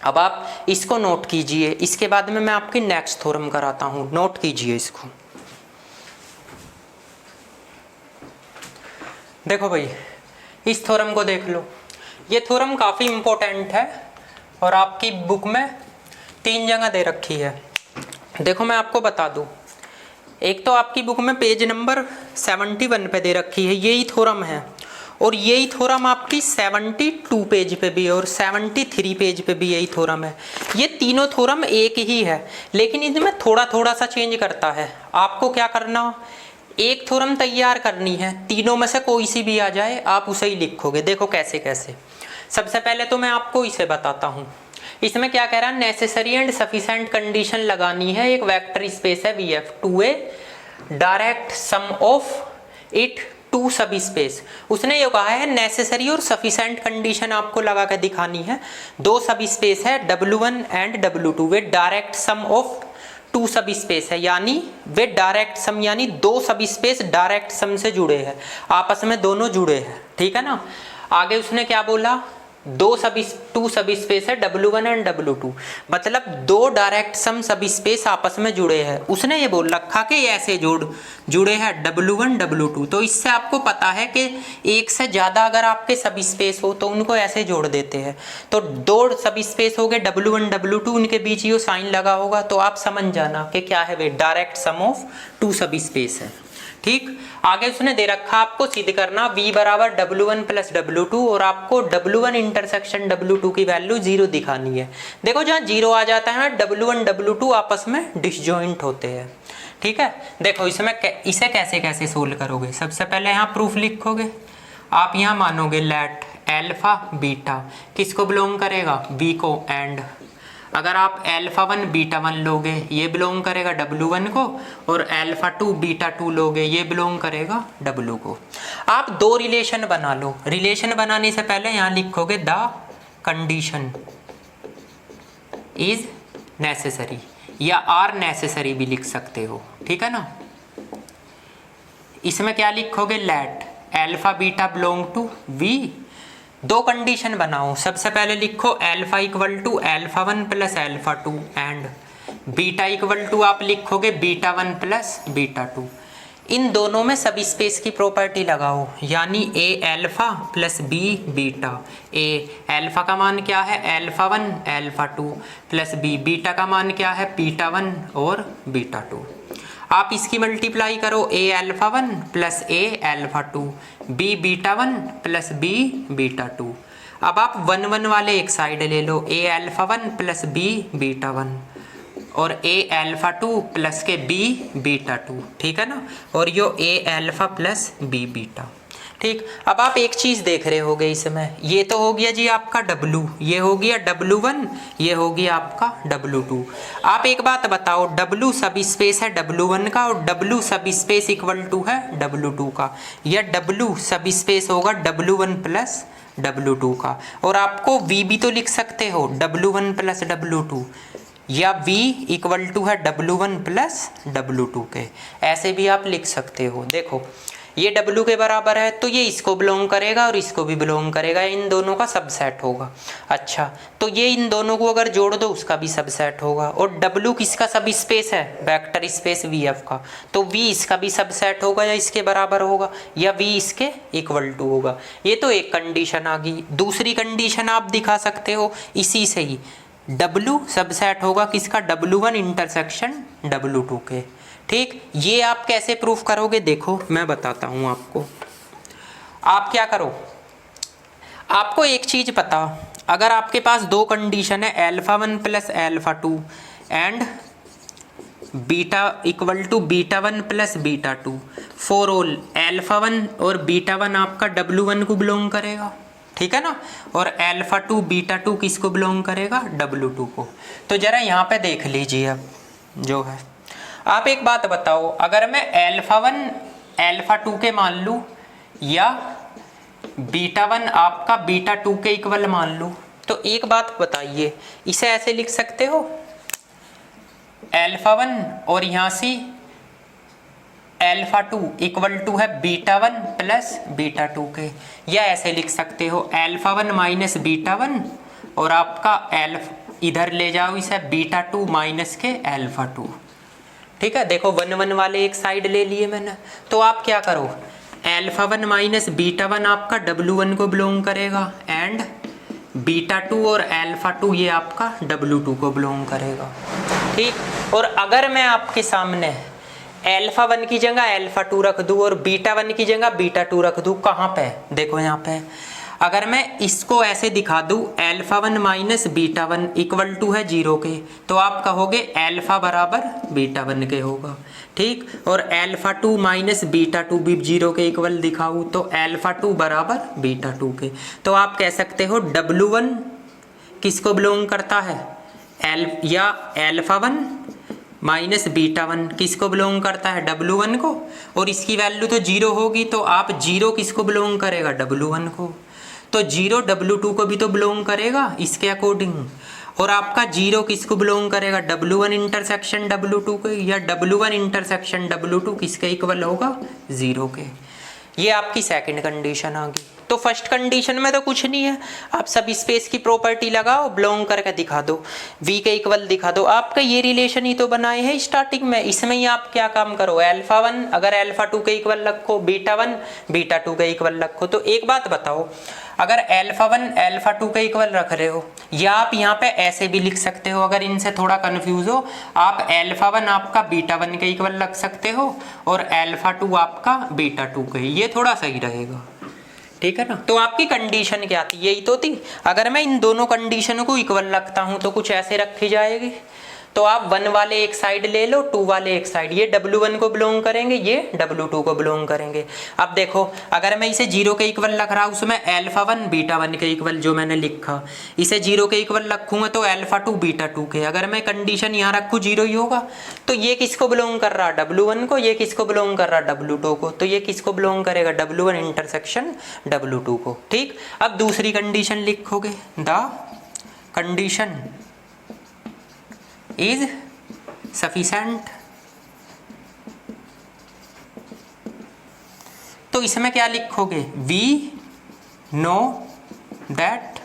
अब आप इसको नोट कीजिए, इसके बाद में मैं आपकी नेक्स्ट थ्योरम कराता हूँ, नोट कीजिए इसको। देखो भाई, इस थ्योरम को देख लो, ये थ्योरम काफ़ी इम्पोर्टेंट है और आपकी बुक में 3 जगह दे रखी है। देखो मैं आपको बता दूं, एक तो आपकी बुक में पेज नंबर 71 पे दे रखी है, यही थ्योरम है, और यही थ्योरम आपकी 72 पेज पे भी है और 73 पेज पे भी यही थ्योरम है। ये तीनों थ्योरम एक ही है, लेकिन इसमें थोड़ा थोड़ा सा चेंज करता है। आपको क्या करना, एक थ्योरम तैयार करनी है, तीनों में से कोई सी भी आ जाए आप उसे ही लिखोगे। देखो कैसे कैसे, सबसे पहले तो मैं आपको इसे बताता हूँ। इसमें क्या कह रहा है, नेसेसरी एंड सफिशिएंट कंडीशन लगानी है, एक वेक्टर स्पेस है VF to a direct sum of it two subspace. उसने ये कहा है नेसेसरी और सफिशिएंट कंडीशन आपको लगा कर दिखानी है। 2 सब स्पेस है W1 and W2, way direct sum of 2 सब स्पेस है, यानी वे डायरेक्ट सम, यानी 2 सब स्पेस डायरेक्ट सम से जुड़े हैं, आपस में दोनों जुड़े हैं, ठीक है ना। आगे उसने क्या बोला, 2 सब स्पेस है W1 एंड W2, मतलब 2 डायरेक्ट सम सब स्पेस आपस में जुड़े हैं। उसने ये बोल रखा कि ऐसे जुड़े हैं W1 W2, तो इससे आपको पता है कि एक से ज़्यादा अगर आपके सब स्पेस हो तो उनको ऐसे जोड़ देते हैं। तो 2 सब स्पेस हो गए W1 W2, उनके बीच ये साइन लगा होगा, तो आप समझ जाना कि क्या है वे, डायरेक्ट सम ऑफ 2 सब स्पेस है, ठीक, आगे उसने दे रखा आपको सिद्ध करना v बराबर W1 प्लस W2 और आपको W1 इंटरसेक्शन W2 की वैल्यू 0 दिखानी है। देखो जहाँ 0 आ जाता है W1 W2 आपस में डिसजॉइंट होते हैं। ठीक है, देखो इसमें इसे कैसे कैसे सोल्व करोगे। सबसे पहले यहाँ प्रूफ लिखोगे, आप यहाँ मानोगे लेट एल्फा बीटा किसको बिलोंग करेगा, v को, एंड अगर आप अल्फा 1 बीटा 1 लोगे ये बिलोंग करेगा W1 को, और अल्फा 2 बीटा 2 लोगे ये बिलोंग करेगा W को। आप दो रिलेशन बना लो। रिलेशन बनाने से पहले यहाँ लिखोगे द कंडीशन इज नेसेसरी, या आर नेसेसरी भी लिख सकते हो। ठीक है ना, इसमें क्या लिखोगे, let alpha beta belong to V। दो कंडीशन बनाओ। सबसे पहले लिखो alpha equal to alpha 1 plus alpha 2 and beta equal to आप लिखोगे बीटा 1 प्लस बीटा 2। इन दोनों में सब स्पेस की प्रॉपर्टी लगाओ, यानी a alpha plus B beta. A alpha का मान क्या है, alpha 1 alpha 2 plus B beta का मान क्या है, बीटा 1 और बीटा 2। आप इसकी मल्टीप्लाई करो, A alpha 1 plus A alpha 2 B beta 1 plus B beta 2। अब आप 1 1 वाले एक साइड ले लो, A alpha 1 plus B beta 1 और ए अल्फा 2 प्लस के बी बीटा 2। ठीक है ना, और यो A alpha plus B beta. ठीक, अब आप एक चीज देख रहे होगे इसमें, ये तो हो गया जी आपका W, ये हो गया W1, ये हो गया आपका W2। आप एक बात बताओ, W सब स्पेस है W1 का और W सब स्पेस इक्वल टू है W2 का, या W सब स्पेस होगा W1 प्लस W2 का। और आपको V भी तो लिख सकते हो W1 प्लस W2, या V इक्वल टू है W1 प्लस W2 के, ऐसे भी आप लिख सकते हो। देखो ये W के बराबर है तो ये इसको बिलोंग करेगा और इसको भी बिलोंग करेगा, इन दोनों का सबसेट होगा। अच्छा, तो ये इन दोनों को अगर जोड़ दो उसका भी सबसेट होगा। और W किसका सब स्पेस है, वेक्टर स्पेस VF का, तो V इसका भी सबसेट होगा या इसके बराबर होगा, या V इसके इक्वल टू होगा। ये तो एक कंडीशन आ गई। दूसरी कंडीशन आप दिखा सकते हो इसी से ही, W सबसेट होगा किसका, W1 इंटरसेक्शन W2 के। ठीक, ये आप कैसे प्रूफ करोगे, देखो मैं बताता हूं आपको। आप क्या करो, आपको एक चीज पता, अगर आपके पास दो कंडीशन है alpha 1 plus alpha 2 and beta equal to beta 1 plus beta 2 for all alpha 1 और बीटा 1 आपका W1 को बिलोंग करेगा। ठीक है ना, और अल्फा 2 बीटा 2 किसको बिलोंग करेगा, W2 को। तो जरा यहाँ पे देख लीजिए अब जो है, आप एक बात बताओ, अगर मैं अल्फा 1 अल्फा 2 के मान लूँ या बीटा 1 आपका बीटा 2 के इक्वल मान लूँ, तो एक बात बताइए, इसे ऐसे लिख सकते हो अल्फा 1 और यहाँ से अल्फा 2 इक्वल टू है बीटा 1 प्लस बीटा 2 के, या ऐसे लिख सकते हो अल्फा 1 माइनस बीटा 1 और आपका इधर ले जाओ इसे बीटा 2 माइनस के अल्फा 2। ठीक है, देखो 1 1 वाले एक साइड ले लिए मैंने, तो आप क्या करो, अल्फा 1 माइनस बीटा 1 आपका W1 को बिलोंग करेगा एंड बीटा 2 और अल्फा 2 ये आपका W2 को बिलोंग करेगा। ठीक, और अगर मैं आपके सामने अल्फा 1 की जगह अल्फा 2 रख दूं और बीटा 1 की जगह बीटा 2 रख दूं, कहाँ पे, देखो यहाँ पे, अगर मैं इसको ऐसे दिखा दूं alpha 1 minus beta 1 equal to है 0 के, तो आप कहोगे अल्फा बराबर बीटा 1 के होगा। ठीक, और अल्फा 2 माइनस बीटा 2 भी 0 के इक्वल दिखाऊं तो अल्फा 2 बराबर बीटा 2 के। तो आप कह सकते हो W1 किसको बिलोंग करता है, या अल्फा 1 माइनस बीटा 1 किसको बिलोंग करता है, W1 को, और इसकी वैल्यू तो 0 होगी, तो आप 0 किसको बिलोंग करेगा, W1 को, तो 0 W2 को भी तो बिलोंग करेगा इसके अकॉर्डिंग, और आपका 0 किसको बिलोंग करेगा, W1 इंटरसेक्शन W2 को, या W1 इंटरसेक्शन W2 किसके इक्वल होगा, 0 के। ये आपकी सेकंड कंडीशन आ गई। तो फर्स्ट कंडीशन में तो कुछ नहीं है, आप सब स्पेस की प्रॉपर्टी लगाओ, बिलोंग करके दिखा दो, v के इक्वल दिखा दो। आपका ये रिलेशन ही तो बनाए हैं स्टार्टिंग में, इसमें ही आप क्या काम करो, अल्फा 1 अगर अल्फा 2 के इक्वल रखो, बीटा 1 बीटा 2 के इक्वल रखो। तो एक बात बताओ, अगर अल्फा 1 अल्फा 2 के इक्वल रख रहे हो, या आप यहाँ पे ऐसे भी लिख सकते हो, अगर इनसे थोड़ा कंफ्यूज हो, आप अल्फा 1 आपका बीटा 1 के इक्वल रख सकते हो और अल्फा 2 आपका बीटा 2 के, ये थोड़ा सही रहेगा, ठीक है ना। तो आपकी कंडीशन क्या थी, यही तो थी। अगर मैं इन दोनों कंडीशन को इक्वल रखता हूं तो कुछ ऐसे रखी जाएगी। तो आप 1 वाले एक साइड ले लो, 2 वाले एक साइड, ये W1 को बिलोंग करेंगे, ये W2 को बिलोंग करेंगे। अब देखो, अगर मैं इसे 0 के इक्वल रख रहा हूं, उसमें अल्फा 1 बीटा 1 के इक्वल जो मैंने लिखा, इसे 0 के इक्वल रखूंगा तो अल्फा 2 बीटा 2 के। अगर मैं कंडीशन यहाँ रखूँ 0 ही होगा, तो ये किसको बिलोंग कर रहा, W1 को, ये किसको बिलोंग कर रहा, W2 को, तो ये किसको बिलोंग करेगा, W1 इंटरसेक्शन W2 को, ठीक। अब दूसरी कंडीशन लिखोगे, द कंडीशन is sufficient, तो इसमें क्या लिखोगे, we know that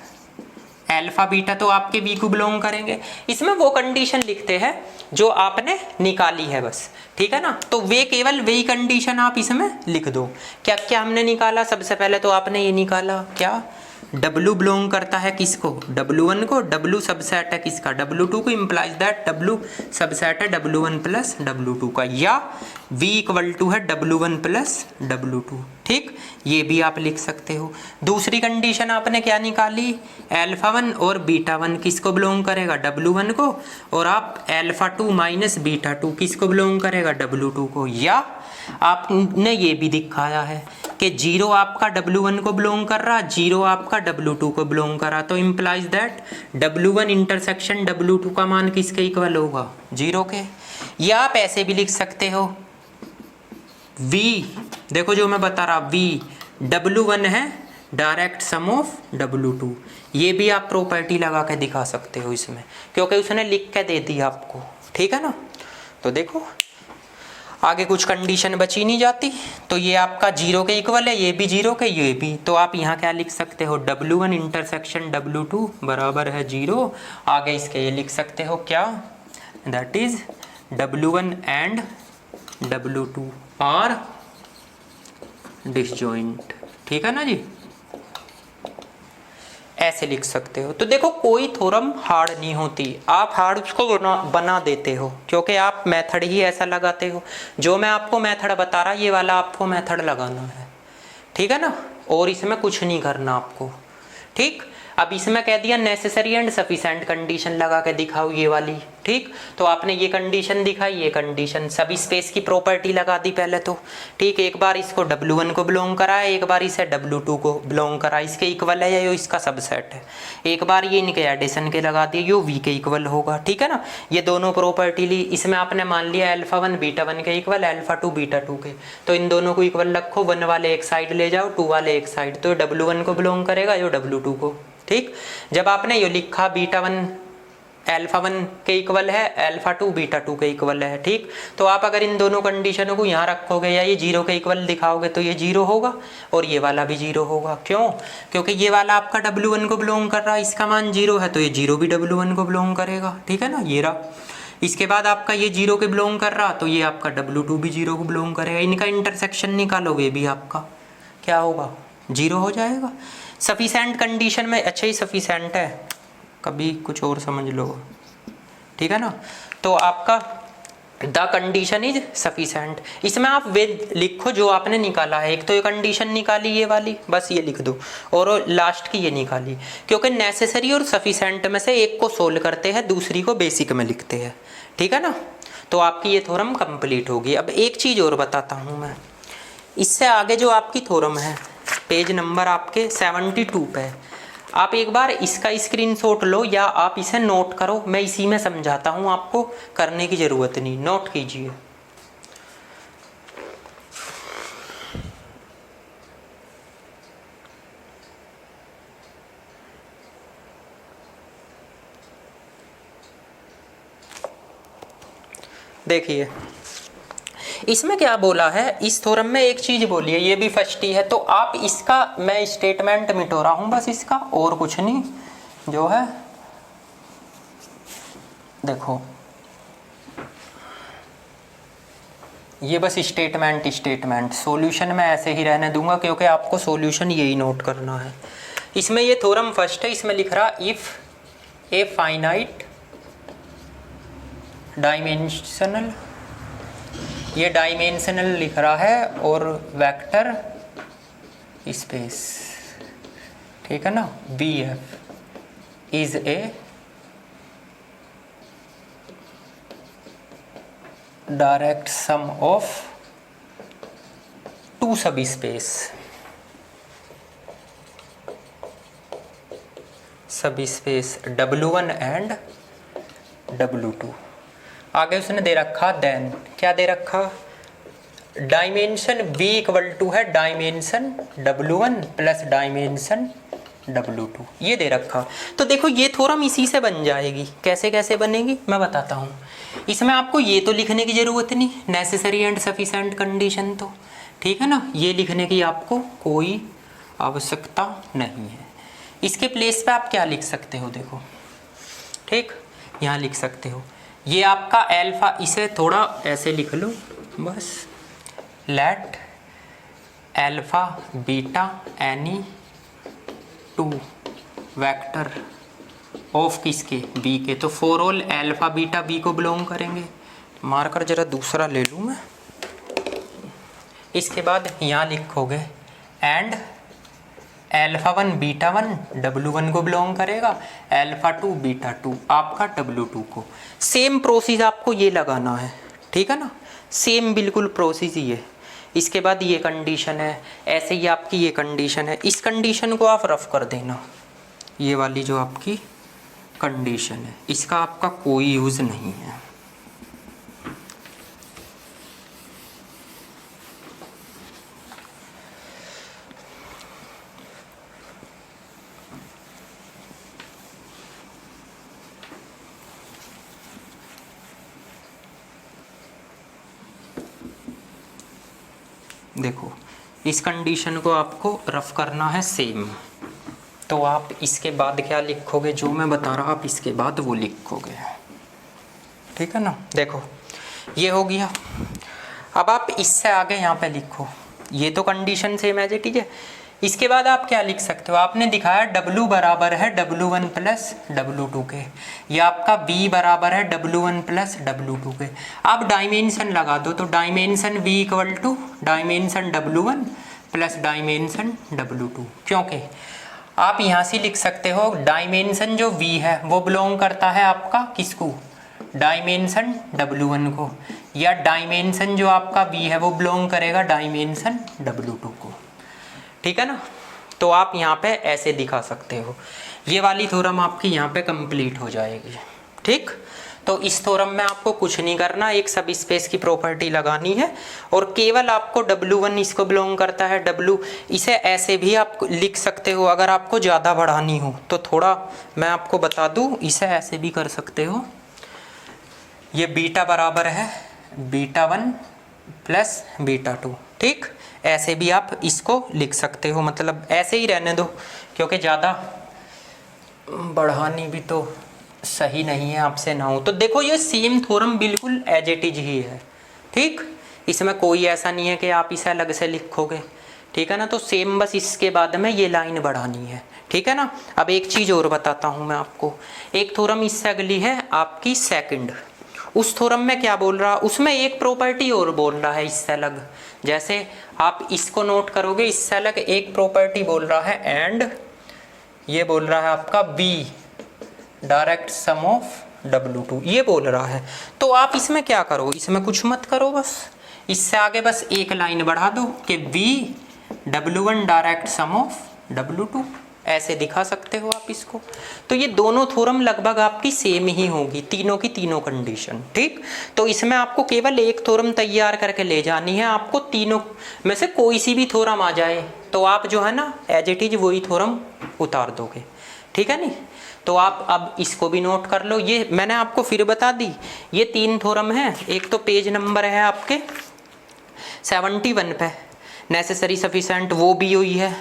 alpha beta तो आपके v को बिलोंग करेंगे। इसमें वो कंडीशन लिखते हैं जो आपने निकाली है बस, ठीक है ना। तो वे केवल वही कंडीशन आप इसमें लिख दो। क्या क्या हमने निकाला, सबसे पहले तो आपने ये निकाला क्या, W बिलोंग करता है किसको, W1 को, W सबसेट है किसका, W2 को, इंप्लाइज दैट W सबसेट है W1 प्लस W2 का, या V इक्वल टू है W1 प्लस W2, ठीक। ये भी आप लिख सकते हो। दूसरी कंडीशन आपने क्या निकाली, अल्फा 1 और बीटा 1 किसको बिलोंग करेगा, W1 को, और आप अल्फा 2 माइनस बीटा 2 किसको बिलोंग करेगा, W2 को, या आपने ये भी दिखाया है कि 0 आपका W1 को बिलोंग कर रहा, 0 आपका W2 को बिलोंग कर रहा, तो implies that W1 intersection W2 का मान किसके इक्वल होगा, 0 के। या आप ऐसे भी लिख सकते हो, V देखो जो मैं बता रहा, V W1 है डायरेक्ट सम ऑफ W2, ये भी आप प्रॉपर्टी लगा के दिखा सकते हो इसमें, क्योंकि उसने लिख के दे दी आपको, ठीक है ना। तो देखो आगे कुछ कंडीशन बची नहीं जाती, तो ये आपका 0 के इक्वल है, ये भी 0 के, ये भी, तो आप यहाँ क्या लिख सकते हो, W1 इंटरसेक्शन W2 बराबर है 0। आगे इसके ये लिख सकते हो क्या, that is W1 and W2 are disjoint, ठीक है ना जी, ऐसे लिख सकते हो। तो देखो कोई थ्योरम हार्ड नहीं होती, आप हार्ड उसको बना देते हो, क्योंकि आप मेथड ही ऐसा लगाते हो। जो मैं आपको मेथड बता रहा, ये वाला आपको मेथड लगाना है, ठीक है ना, और इसमें कुछ नहीं करना आपको, ठीक। अब इसमें कह दिया नेसेसरी एंड सफिशिएंट कंडीशन लगा के दिखाओ, ये वाली, ठीक। तो आपने ये कंडीशन दिखाई, ये कंडीशन, सभी स्पेस की प्रॉपर्टी लगा दी पहले तो, ठीक। एक बार इसको W1 को बिलोंग कराया, एक बार इसे W2 को बिलोंग करा, इसके इक्वल है या यो इसका सबसेट है, एक बार ये इनके एडिशन के लगा दिए, यो V के इक्वल होगा, ठीक है ना। ये दोनों प्रॉपर्टी ली, इसमें आपने मान लिया अल्फा 1 बीटा 1 के इक्वल, अल्फा 2 बीटा 2 के, तो इन दोनों को इक्वल रखो, 1 वाले एक साइड ले जाओ, 2 वाले एक साइड, तो W1 को बिलोंग करेगा, यो W2 को, ठीक। जब आपने ये लिखा बीटा 1 अल्फा 1 के इक्वल है, अल्फा 2 बीटा 2 के इक्वल है, ठीक। तो आप अगर इन दोनों कंडीशनों को यहाँ रखोगे या ये 0 के इक्वल दिखाओगे तो ये 0 होगा और ये वाला भी 0 होगा। क्यों? क्योंकि ये वाला आपका W1 को बिलोंग कर रहा है, इसका मान 0 है, तो ये 0 भी W1 को बिलोंग करेगा, ठीक है ना, ये रहा। इसके बाद आपका ये 0 के बिलोंग कर रहा, तो ये आपका W2 भी 0 को बिलोंग करेगा। इनका इंटरसेक्शन निकालोगे भी आपका क्या होगा, 0 हो जाएगा। सफिशेंट कंडीशन में, अच्छा ही सफिशेंट है, कभी कुछ और समझ लो, ठीक है ना। तो आपका द कंडीशन इज सफिशेंट, इसमें आप वे लिखो जो आपने निकाला है। एक तो ये कंडीशन निकाली ये वाली, बस ये लिख दो, और लास्ट की ये निकाली, क्योंकि नेसेसरी और सफिशेंट में से एक को सोल्व करते हैं, दूसरी को बेसिक में लिखते हैं, ठीक है ना। तो आपकी ये थ्योरम कंप्लीट होगी। अब एक चीज़ और बताता हूँ मैं, इससे आगे जो आपकी थ्योरम है, पेज नंबर आपके 72 पे, आप एक बार इसका स्क्रीनशॉट लो या आप इसे नोट करो, मैं इसी में समझाता हूँ, आपको करने की ज़रूरत नहीं, नोट कीजिए। देखिए इसमें क्या बोला है, इस थ्योरम में एक चीज बोली है, ये भी फर्स्ट ही है, तो आप इसका मैं स्टेटमेंट मिटो रहा हूं बस इसका, और कुछ नहीं। जो है देखो ये बस स्टेटमेंट सॉल्यूशन में ऐसे ही रहने दूंगा क्योंकि आपको सॉल्यूशन यही नोट करना है। इसमें ये थ्योरम फर्स्ट है, इसमें लिख रहा इफ ए फाइनाइट डायमेंशनल, ये डायमेंशनल लिख रहा है, और वेक्टर स्पेस, ठीक है ना, B F is a direct sum of two subspace W1 and W2। आगे उसने दे रखा देन, क्या दे रखा, डायमेंशन B इक्वल टू है dimension W1 plus dimension W2, ये दे रखा। तो देखो ये थ्योरम इसी से बन जाएगी। कैसे कैसे बनेगी मैं बताता हूँ। इसमें आपको ये तो लिखने की ज़रूरत नहीं, नेसेसरी एंड सफिशेंट कंडीशन, तो ठीक है ना, ये लिखने की आपको कोई आवश्यकता नहीं है। इसके प्लेस पे आप क्या लिख सकते हो, देखो ठीक, यहाँ लिख सकते हो ये आपका अल्फा, इसे थोड़ा ऐसे लिख लो बस, let alpha beta any two vector of किसके, बी के, तो for all alpha beta B को बिलोंग करेंगे। मार्कर जरा दूसरा ले लूँ मैं। इसके बाद यहाँ लिखोगे एंड अल्फा 1 बीटा 1 W1 को बिलोंग करेगा, अल्फा 2 बीटा 2 आपका W2 को। सेम प्रोसेस आपको ये लगाना है, ठीक है ना, सेम बिल्कुल प्रोसेस ही है। इसके बाद ये कंडीशन है, ऐसे ही आपकी ये कंडीशन है, इस कंडीशन को आप रफ कर देना, ये वाली जो आपकी कंडीशन है, इसका आपका कोई यूज़ नहीं है। देखो इस कंडीशन को आपको रफ करना है सेम, तो आप इसके बाद क्या लिखोगे, जो मैं बता रहा आप इसके बाद वो लिखोगे, ठीक है ना। देखो ये हो गया। अब आप इससे आगे यहाँ पे लिखो, ये तो कंडीशन सेम है, ठीक है। इसके बाद आप क्या लिख सकते हो, आपने दिखाया W बराबर है W1 प्लस W2 के, या आपका B बराबर है W1 प्लस W2 के। आप डायमेंशन लगा दो, तो dimension V equal to dimension W1 plus dimension W2, क्योंकि आप यहाँ से लिख सकते हो डायमेंशन जो V है वो बिलोंग करता है आपका किसको, डायमेंशन W1 को, या डायमेंशन जो आपका V है वो बिलोंग करेगा डायमेंशन W2 को, ठीक है ना। तो आप यहाँ पे ऐसे दिखा सकते हो। ये वाली थ्योरम आपकी यहाँ पे कंप्लीट हो जाएगी, ठीक। तो इस थ्योरम में आपको कुछ नहीं करना, एक सब स्पेस की प्रॉपर्टी लगानी है, और केवल आपको W1 इसको बिलोंग करता है, W, इसे ऐसे भी आप लिख सकते हो। अगर आपको ज़्यादा बढ़ानी हो तो थोड़ा मैं आपको बता दूँ, इसे ऐसे भी कर सकते हो, ये बीटा बराबर है β1 प्लस β2, ठीक। ऐसे भी आप इसको लिख सकते हो, मतलब ऐसे ही रहने दो, क्योंकि ज़्यादा बढ़ानी भी तो सही नहीं है आपसे ना हो। तो देखो ये सेम थ्योरम बिल्कुल एज इट इज ही है, ठीक। इसमें कोई ऐसा नहीं है कि आप इसे अलग से लिखोगे, ठीक है ना। तो सेम, बस इसके बाद में ये लाइन बढ़ानी है, ठीक है ना। अब एक चीज़ और बताता हूँ मैं आपको, एक थ्योरम इससे अगली है आपकी सेकंड। उस थ्योरम में क्या बोल रहा, उसमें एक प्रॉपर्टी और बोल रहा है इससे अलग। जैसे आप इसको नोट करोगे, इससे अलग एक प्रॉपर्टी बोल रहा है, एंड ये बोल रहा है आपका B direct sum of W2, ये बोल रहा है। तो आप इसमें क्या करो, इसमें कुछ मत करो, बस इससे आगे बस एक लाइन बढ़ा दो कि B W1 direct sum of W2, ऐसे दिखा सकते हो आप इसको। तो ये दोनों थ्योरम लगभग आपकी सेम ही होगी, तीनों की तीनों कंडीशन, ठीक। तो इसमें आपको केवल एक थ्योरम तैयार करके ले जानी है, आपको तीनों में से कोई सी भी थ्योरम आ जाए तो आप जो है ना एज इट इज वही थ्योरम उतार दोगे, ठीक है नहीं। तो आप अब इसको भी नोट कर लो, ये मैंने आपको फिर बता दी, ये 3 थ्योरम है। एक तो पेज नंबर है आपके 71 पे, नेसेसरी सफिशेंट वो भी हुई है।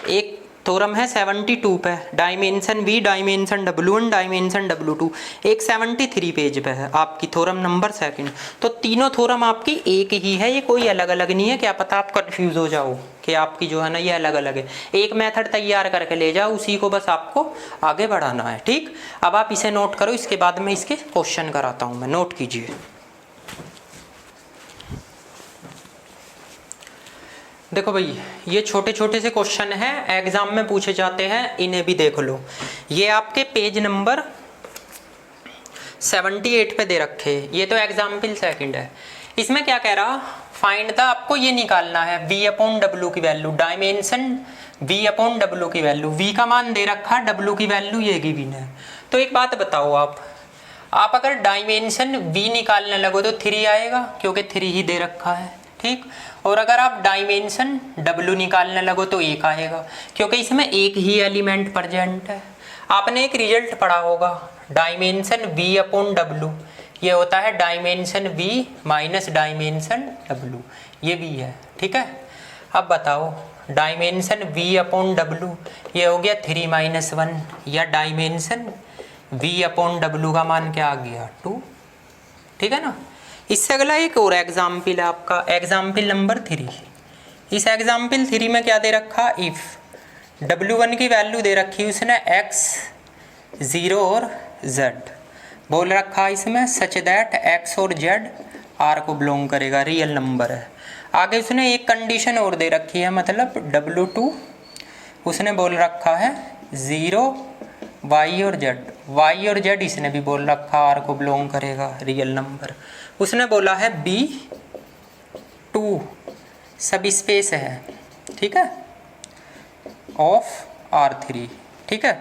एक थ्योरम है 72 पे, dimension V dimension W1 dimension W2, एक 73 पेज पे है आपकी थ्योरम नंबर 2। तो तीनों थ्योरम आपकी एक ही है, ये कोई अलग अलग नहीं है। क्या पता आप कंफ्यूज हो जाओ कि आपकी जो है ना ये अलग अलग है। एक मेथड तैयार करके ले जाओ, उसी को बस आपको आगे बढ़ाना है। ठीक, अब आप इसे नोट करो, इसके बाद में इसके क्वेश्चन कराता हूँ मैं, नोट कीजिए। देखो भाई, ये छोटे छोटे से क्वेश्चन हैं, एग्जाम में पूछे जाते हैं, इन्हें भी देख लो। ये आपके पेज नंबर 78 पे दे रखे, ये तो एग्जाम्पल 2 है। इसमें क्या कह रहा, फाइंड द, आपको ये निकालना है V/W की वैल्यू, डायमेंशन V/W की वैल्यू, V का मान दे रखा, W की वैल्यू ये गिवन है। तो एक बात बताओ, आप अगर डायमेंशन V निकालने लगो तो 3 आएगा, क्योंकि 3 ही दे रखा है। ठीक, और अगर आप डायमेंशन W निकालने लगो तो 1 आएगा, क्योंकि इसमें एक ही एलिमेंट प्रेजेंट है। आपने एक रिजल्ट पढ़ा होगा, डायमेंशन V/W, ये होता है dimension V minus dimension W, ये V है। ठीक है, अब बताओ डायमेंशन V/W ये हो गया 3 - 1, या डायमेंशन V/W का मान क्या आ गया, 2। ठीक है ना। इससे अगला एक और एग्जाम्पल है आपका, एग्जाम्पल नंबर 3। इस एग्जाम्पल 3 में क्या दे रखा, इफ W1 की वैल्यू दे रखी उसने x, 0 और z बोल रखा इसमें, सच दैट x और z R को बिलोंग करेगा, रियल नंबर है। आगे उसने एक कंडीशन और दे रखी है, मतलब W2 उसने बोल रखा है 0 y और z इसने भी बोल रखा R को बिलोंग करेगा, रियल नंबर। उसने बोला है B2 सब स्पेस है, ठीक है, ऑफ R3। ठीक है,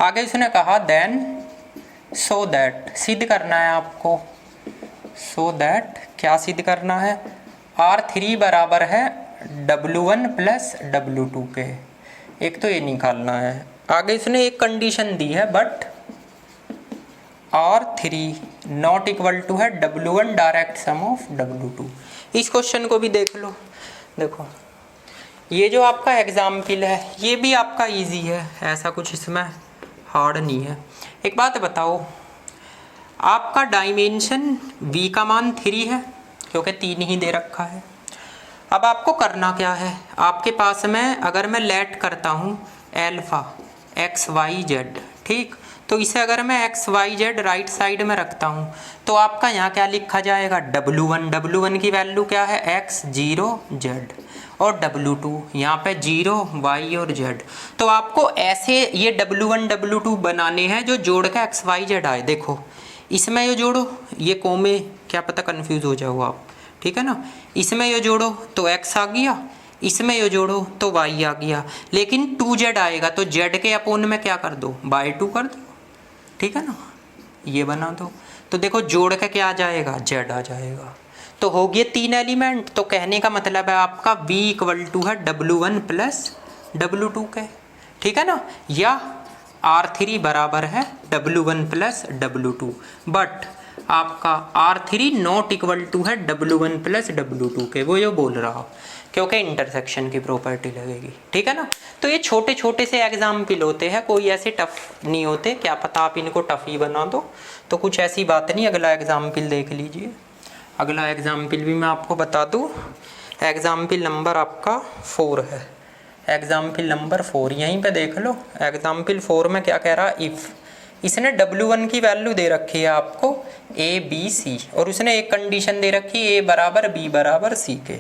आगे उसने कहा देन सो दैट, सिद्ध करना है आपको, सो दैट क्या सिद्ध करना है, R3 बराबर है W1 प्लस W2 के। एक तो ये निकालना है। आगे इसने एक कंडीशन दी है, but R3 not equal to है W1 direct sum of W2। इस क्वेश्चन को भी देख लो। देखो ये जो आपका एग्जाम्पल है ये भी आपका इजी है, ऐसा कुछ इसमें हार्ड नहीं है। एक बात बताओ, आपका डायमेंशन V का मान 3 है, क्योंकि 3 ही दे रखा है। अब आपको करना क्या है, आपके पास में अगर मैं लेट करता हूँ एल्फा XYZ, ठीक, तो इसे अगर मैं XYZ राइट साइड में रखता हूँ तो आपका यहाँ क्या लिखा जाएगा, W1 की वैल्यू क्या है X, 0 Z, और W2 यहाँ पे 0 Y और Z। तो आपको ऐसे ये W1 W2 बनाने हैं जो जोड़ के XYZ आए। देखो इसमें ये जोड़ो, ये कोमे क्या पता कंफ्यूज हो जाओ आप, ठीक है ना। इसमें ये जोड़ो तो X आ गया, इसमें ये जोड़ो तो Y आ गया, लेकिन 2Z आएगा तो Z के अपोन में क्या कर दो, बाय 2 कर दो, ठीक है ना, ये बना दो। तो देखो जोड़ के क्या आ जाएगा, Z आ जाएगा। तो हो गए 3 एलिमेंट। तो कहने का मतलब है आपका V इक्वल टू है W1 प्लस W2 के, ठीक है ना, या R3 बराबर है W1 प्लस W2, बट आपका R3 नॉट इक्वल टू है W1 प्लस W2 के, वो ये बोल रहा हो, क्योंकि इंटरसेक्शन की प्रॉपर्टी लगेगी, ठीक है ना। तो ये छोटे छोटे से एग्जाम्पल होते हैं, कोई ऐसे टफ नहीं होते, क्या पता आप इनको टफ ही बना दो, तो कुछ ऐसी बात नहीं। अगला एग्जाम्पल देख लीजिए, अगला एग्जाम्पल भी मैं आपको बता दूँ, एग्जाम्पल नंबर आपका 4 है, एग्जाम्पल नंबर 4 यहीं पे देख लो। एग्जाम्पल 4 में क्या कह रहा, इफ़ इसने W1 की वैल्यू दे रखी है आपको A B C, और उसने एक कंडीशन दे रखी है A बराबर B बराबर C के,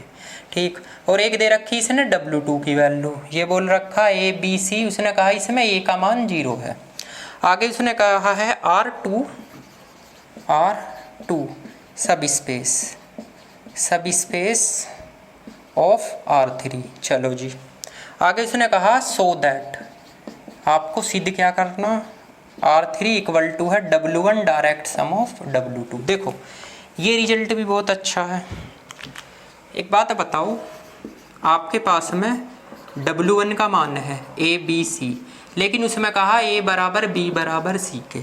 ठीक, और एक दे रखी इसने W2 की वैल्यू, ये बोल रखा A B C, उसने कहा इसमें A का मान 0 है। आगे उसने कहा है R2 सब स्पेस ऑफ R3। चलो जी, आगे उसने कहा सो दैट, आपको सिद्ध क्या करना, R3 इक्वल टू है W1 direct sum of W2। देखो ये रिजल्ट भी बहुत अच्छा है। एक बात बताओ, आपके पास में W1 का मान है A B C, लेकिन उसमें कहा A बराबर B बराबर C के,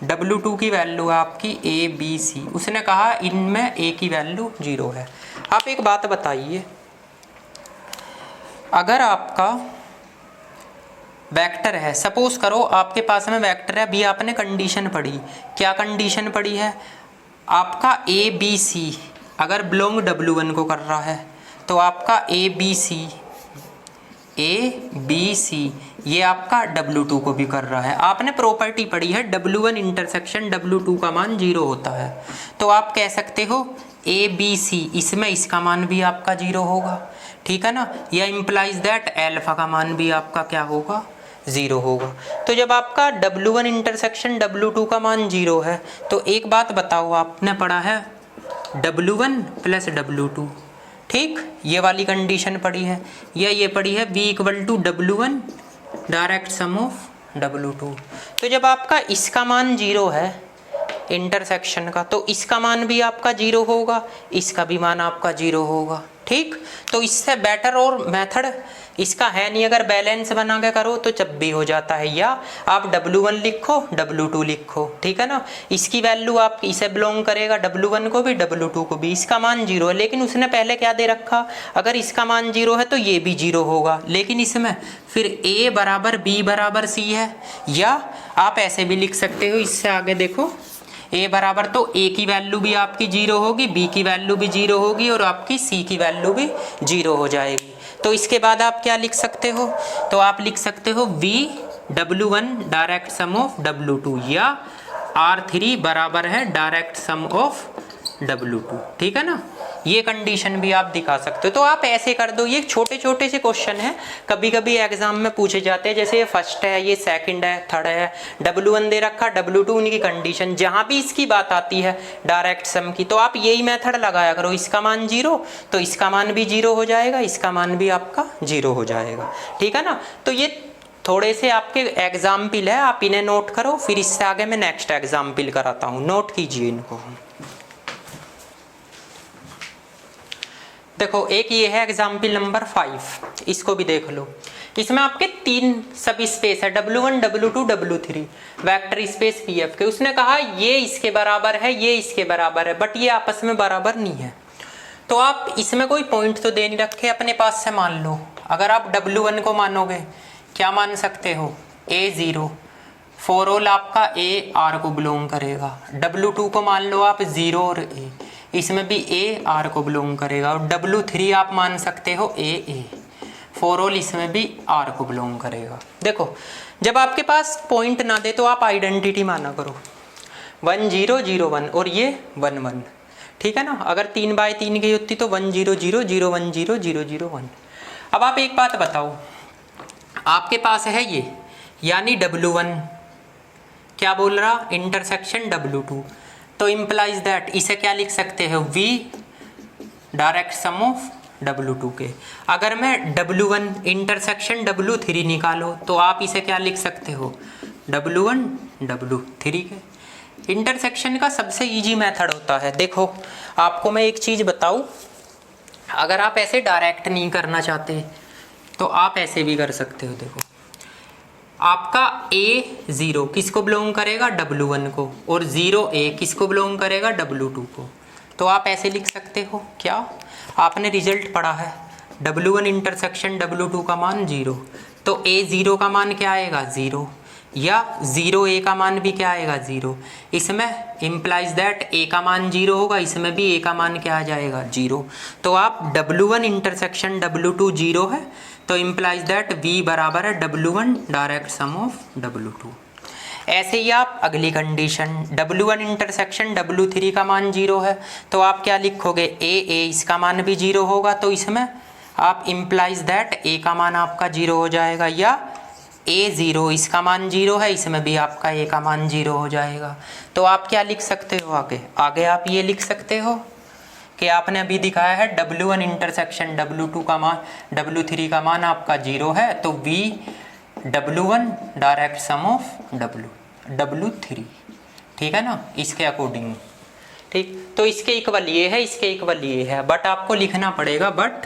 W2 की वैल्यू है आपकी A B C, उसने कहा इनमें A की वैल्यू 0 है। आप एक बात बताइए, अगर आपका वेक्टर है, सपोज करो आपके पास में वेक्टर है, अभी आपने कंडीशन पढ़ी, क्या कंडीशन पढ़ी है, आपका ए बी सी अगर बिलोंग W1 को कर रहा है तो आपका ए बी सी ये आपका W2 को भी कर रहा है। आपने प्रॉपर्टी पढ़ी है W1 इंटरसेक्शन W2 का मान 0 होता है, तो आप कह सकते हो ए बी सी इसमें इसका मान भी आपका 0 होगा, ठीक है ना, या इम्प्लाइज दैट एल्फा का मान भी आपका क्या होगा, 0 होगा। तो जब आपका W1 इंटरसेक्शन W2 का मान 0 है तो एक बात बताओ, आपने पढ़ा है W1 प्लस W2, ठीक, ये वाली कंडीशन पढ़ी है, या ये पढ़ी है V equal to W1 direct sum of W2। तो जब आपका इसका मान 0 है इंटरसेक्शन का, तो इसका मान भी आपका 0 होगा, इसका भी मान आपका 0 होगा, ठीक। तो इससे बेटर और मेथड इसका है नहीं, अगर बैलेंस बना के करो तो जब भी हो जाता है, या आप W1 लिखो W2 लिखो, ठीक है ना, इसकी वैल्यू आप इसे बिलोंग करेगा W1 को भी W2 को भी, इसका मान 0 है, लेकिन उसने पहले क्या दे रखा, अगर इसका मान 0 है तो ये भी 0 होगा, लेकिन इसमें फिर A बराबर B बराबर C है, या आप ऐसे भी लिख सकते हो, इससे आगे देखो A बराबर, तो A की वैल्यू भी आपकी 0 होगी, B की वैल्यू भी 0 होगी और आपकी C की वैल्यू भी 0 हो जाएगी। तो इसके बाद आप क्या लिख सकते हो, तो आप लिख सकते हो V W1 direct sum of W2, या R3 बराबर है डायरेक्ट सम ऑफ W2, ठीक है ना, ये कंडीशन भी आप दिखा सकते हो। तो आप ऐसे कर दो, ये छोटे छोटे से क्वेश्चन है, कभी कभी एग्जाम में पूछे जाते हैं, जैसे ये फर्स्ट है, ये सेकंड है, थर्ड है, W1 दे रखा, W2 उनकी कंडीशन, जहां भी इसकी बात आती है डायरेक्ट सम की, तो आप यही मेथड लगाया करो, इसका मान 0 तो इसका मान भी 0 हो जाएगा, इसका मान भी आपका 0 हो जाएगा, ठीक है ना। तो ये थोड़े से आपके एग्जाम्पल है, आप इन्हें नोट करो, फिर इससे आगे मैं नेक्स्ट एग्जाम्पल कराता हूँ, नोट कीजिए इनको। देखो एक ये है एग्जाम्पल नंबर 5, इसको भी देख लो। इसमें आपके 3 सब स्पेस है, W1 W2 W3 vector space PF के। उसने कहा ये इसके बराबर है, ये इसके बराबर है, बट ये आपस में बराबर नहीं है। तो आप इसमें कोई पॉइंट तो दे नहीं रखे, अपने पास से मान लो। अगर आप W1 को मानोगे, क्या मान सकते हो, A0 फॉर ऑल आपका A R को बिलोंग करेगा। W2 को मान लो आप 0 और A, इसमें भी A R को बिलोंग करेगा। और W3 आप मान सकते हो A फॉर ऑल, इसमें भी R को बिलोंग करेगा। देखो जब आपके पास पॉइंट ना दे तो आप आइडेंटिटी माना करो, 1 0 0 1 और ये 1 1, ठीक है ना। अगर 3 बाय 3 की होती तो 1 0 0 0 1 0 0 0 1। अब आप एक बात बताओ, आपके पास है ये, यानी W1 क्या बोल रहा, इंटरसेक्शन W2, तो इम्प्लाइज दैट इसे क्या लिख सकते हो, V direct sum of W2 के। अगर मैं W1 इंटरसेक्शन W3 निकालो तो आप इसे क्या लिख सकते हो, W1 W3 के। इंटरसेक्शन का सबसे इजी मेथड होता है, देखो आपको मैं एक चीज़ बताऊं, अगर आप ऐसे डायरेक्ट नहीं करना चाहते तो आप ऐसे भी कर सकते हो। देखो आपका A0 किसको बिलोंग करेगा, W1 को, और 0A किसको बिलोंग करेगा, W2 को। तो आप ऐसे लिख सकते हो, क्या आपने रिजल्ट पढ़ा है, W1 इंटरसेक्शन W2 का मान 0, तो A0 का मान क्या आएगा, 0, या 0A का मान भी क्या आएगा, 0। इसमें इम्प्लाइज दैट A का मान 0 होगा, इसमें भी A का मान क्या आ जाएगा, 0। तो आप W1 इंटरसेक्शन W2 0 है, तो इम्प्लाइज दैट V बराबर है W1 direct sum of W2। ऐसे ही आप अगली कंडीशन, W1 इंटरसेक्शन W3 का मान 0 है, तो आप क्या लिखोगे, A इसका मान भी 0 होगा, तो इसमें आप इम्प्लाइज दैट A का मान आपका 0 हो जाएगा, या A0 इसका मान 0 है, इसमें भी आपका A का मान 0 हो जाएगा। तो आप क्या लिख सकते हो, आगे आप ये लिख सकते हो कि आपने अभी दिखाया है W1 इंटरसेक्शन W2 का मान, W3 का मान आपका 0 है, तो V W1 direct sum of W3, ठीक है ना, इसके अकॉर्डिंग, ठीक। तो इसके इक्वल ये है, इसके इक्वल ये है, बट आपको लिखना पड़ेगा but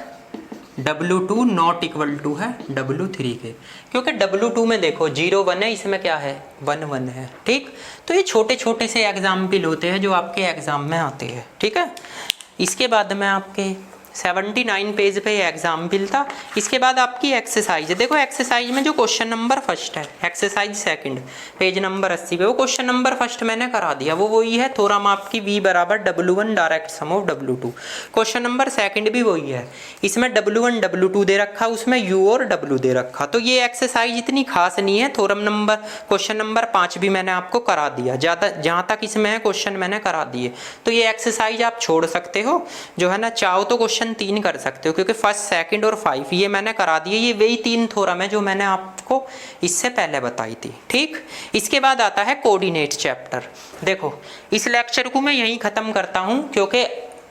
W2 not equal to है W3 के, क्योंकि W2 में देखो 0 1 है, इसमें क्या है 1 1 है, ठीक। तो ये छोटे छोटे से एग्जाम्पल होते हैं जो आपके एग्जाम में आते हैं, ठीक है। इसके बाद में आपके 79 पेज पे ये एग्जाम्पल था। इसके बाद आपकी एक्सरसाइज है। देखो एक्सरसाइज में जो क्वेश्चन नंबर फर्स्ट है, एक्सरसाइज सेकंड, पेज नंबर 80 पे, वो क्वेश्चन नंबर फर्स्ट मैंने करा दिया, वो वही है, थ्योरम आपकी V बराबर W1 direct sum of W2। Question number second भी वही है, इसमें W1 W2 दे रखा, उसमें U और W दे रखा। तो ये एक्सरसाइज इतनी खास नहीं है। थ्योरम नंबर क्वेश्चन नंबर 5 भी मैंने आपको करा दिया, ज़्यादा जहाँ तक इसमें है क्वेश्चन मैंने करा दिए। तो ये एक्सरसाइज आप छोड़ सकते हो, जो है ना, चाहो तो क्वेश्चन 3 कर सकते हो, क्योंकि फर्स्ट सेकंड और 5 ये मैंने करा दिए। ये वही 3 थ्योरम है जो मैंने आपको इससे पहले बताई थी। ठीक, इसके बाद आता है कोऑर्डिनेट चैप्टर। देखो इस लेक्चर को मैं यहीं ख़त्म करता हूँ, क्योंकि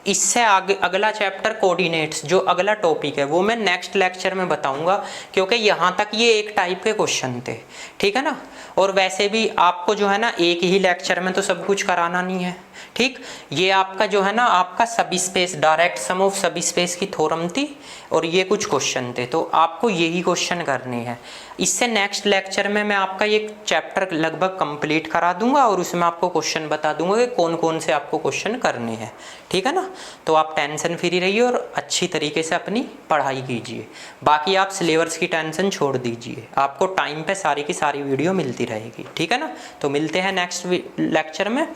इससे आगे अगला चैप्टर कोऑर्डिनेट्स, जो अगला टॉपिक है, वो मैं नेक्स्ट लेक्चर में बताऊंगा, क्योंकि यहाँ तक ये एक टाइप के क्वेश्चन थे। ठीक है ना, और वैसे भी आपको जो है ना एक ही लेक्चर में तो सब कुछ कराना नहीं है। ठीक, ये आपका जो है ना, आपका सब स्पेस, डायरेक्ट सम ऑफ सब स्पेस की थ्योरम थी, और ये कुछ क्वेश्चन थे, तो आपको यही क्वेश्चन करने हैं। इससे नेक्स्ट लेक्चर में मैं आपका ये चैप्टर लगभग कंप्लीट करा दूंगा, और उसमें आपको क्वेश्चन बता दूंगा कि कौन कौन से आपको क्वेश्चन करने हैं। ठीक है ना, तो आप टेंशन फ्री रहिए और अच्छी तरीके से अपनी पढ़ाई कीजिए। बाकी आप सिलेबस की टेंशन छोड़ दीजिए, आपको टाइम पे सारी की सारी वीडियो मिलती रहेगी। ठीक है ना, तो मिलते हैं नेक्स्ट लेक्चर में,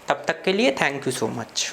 तब तक के लिए थैंक यू सो मच।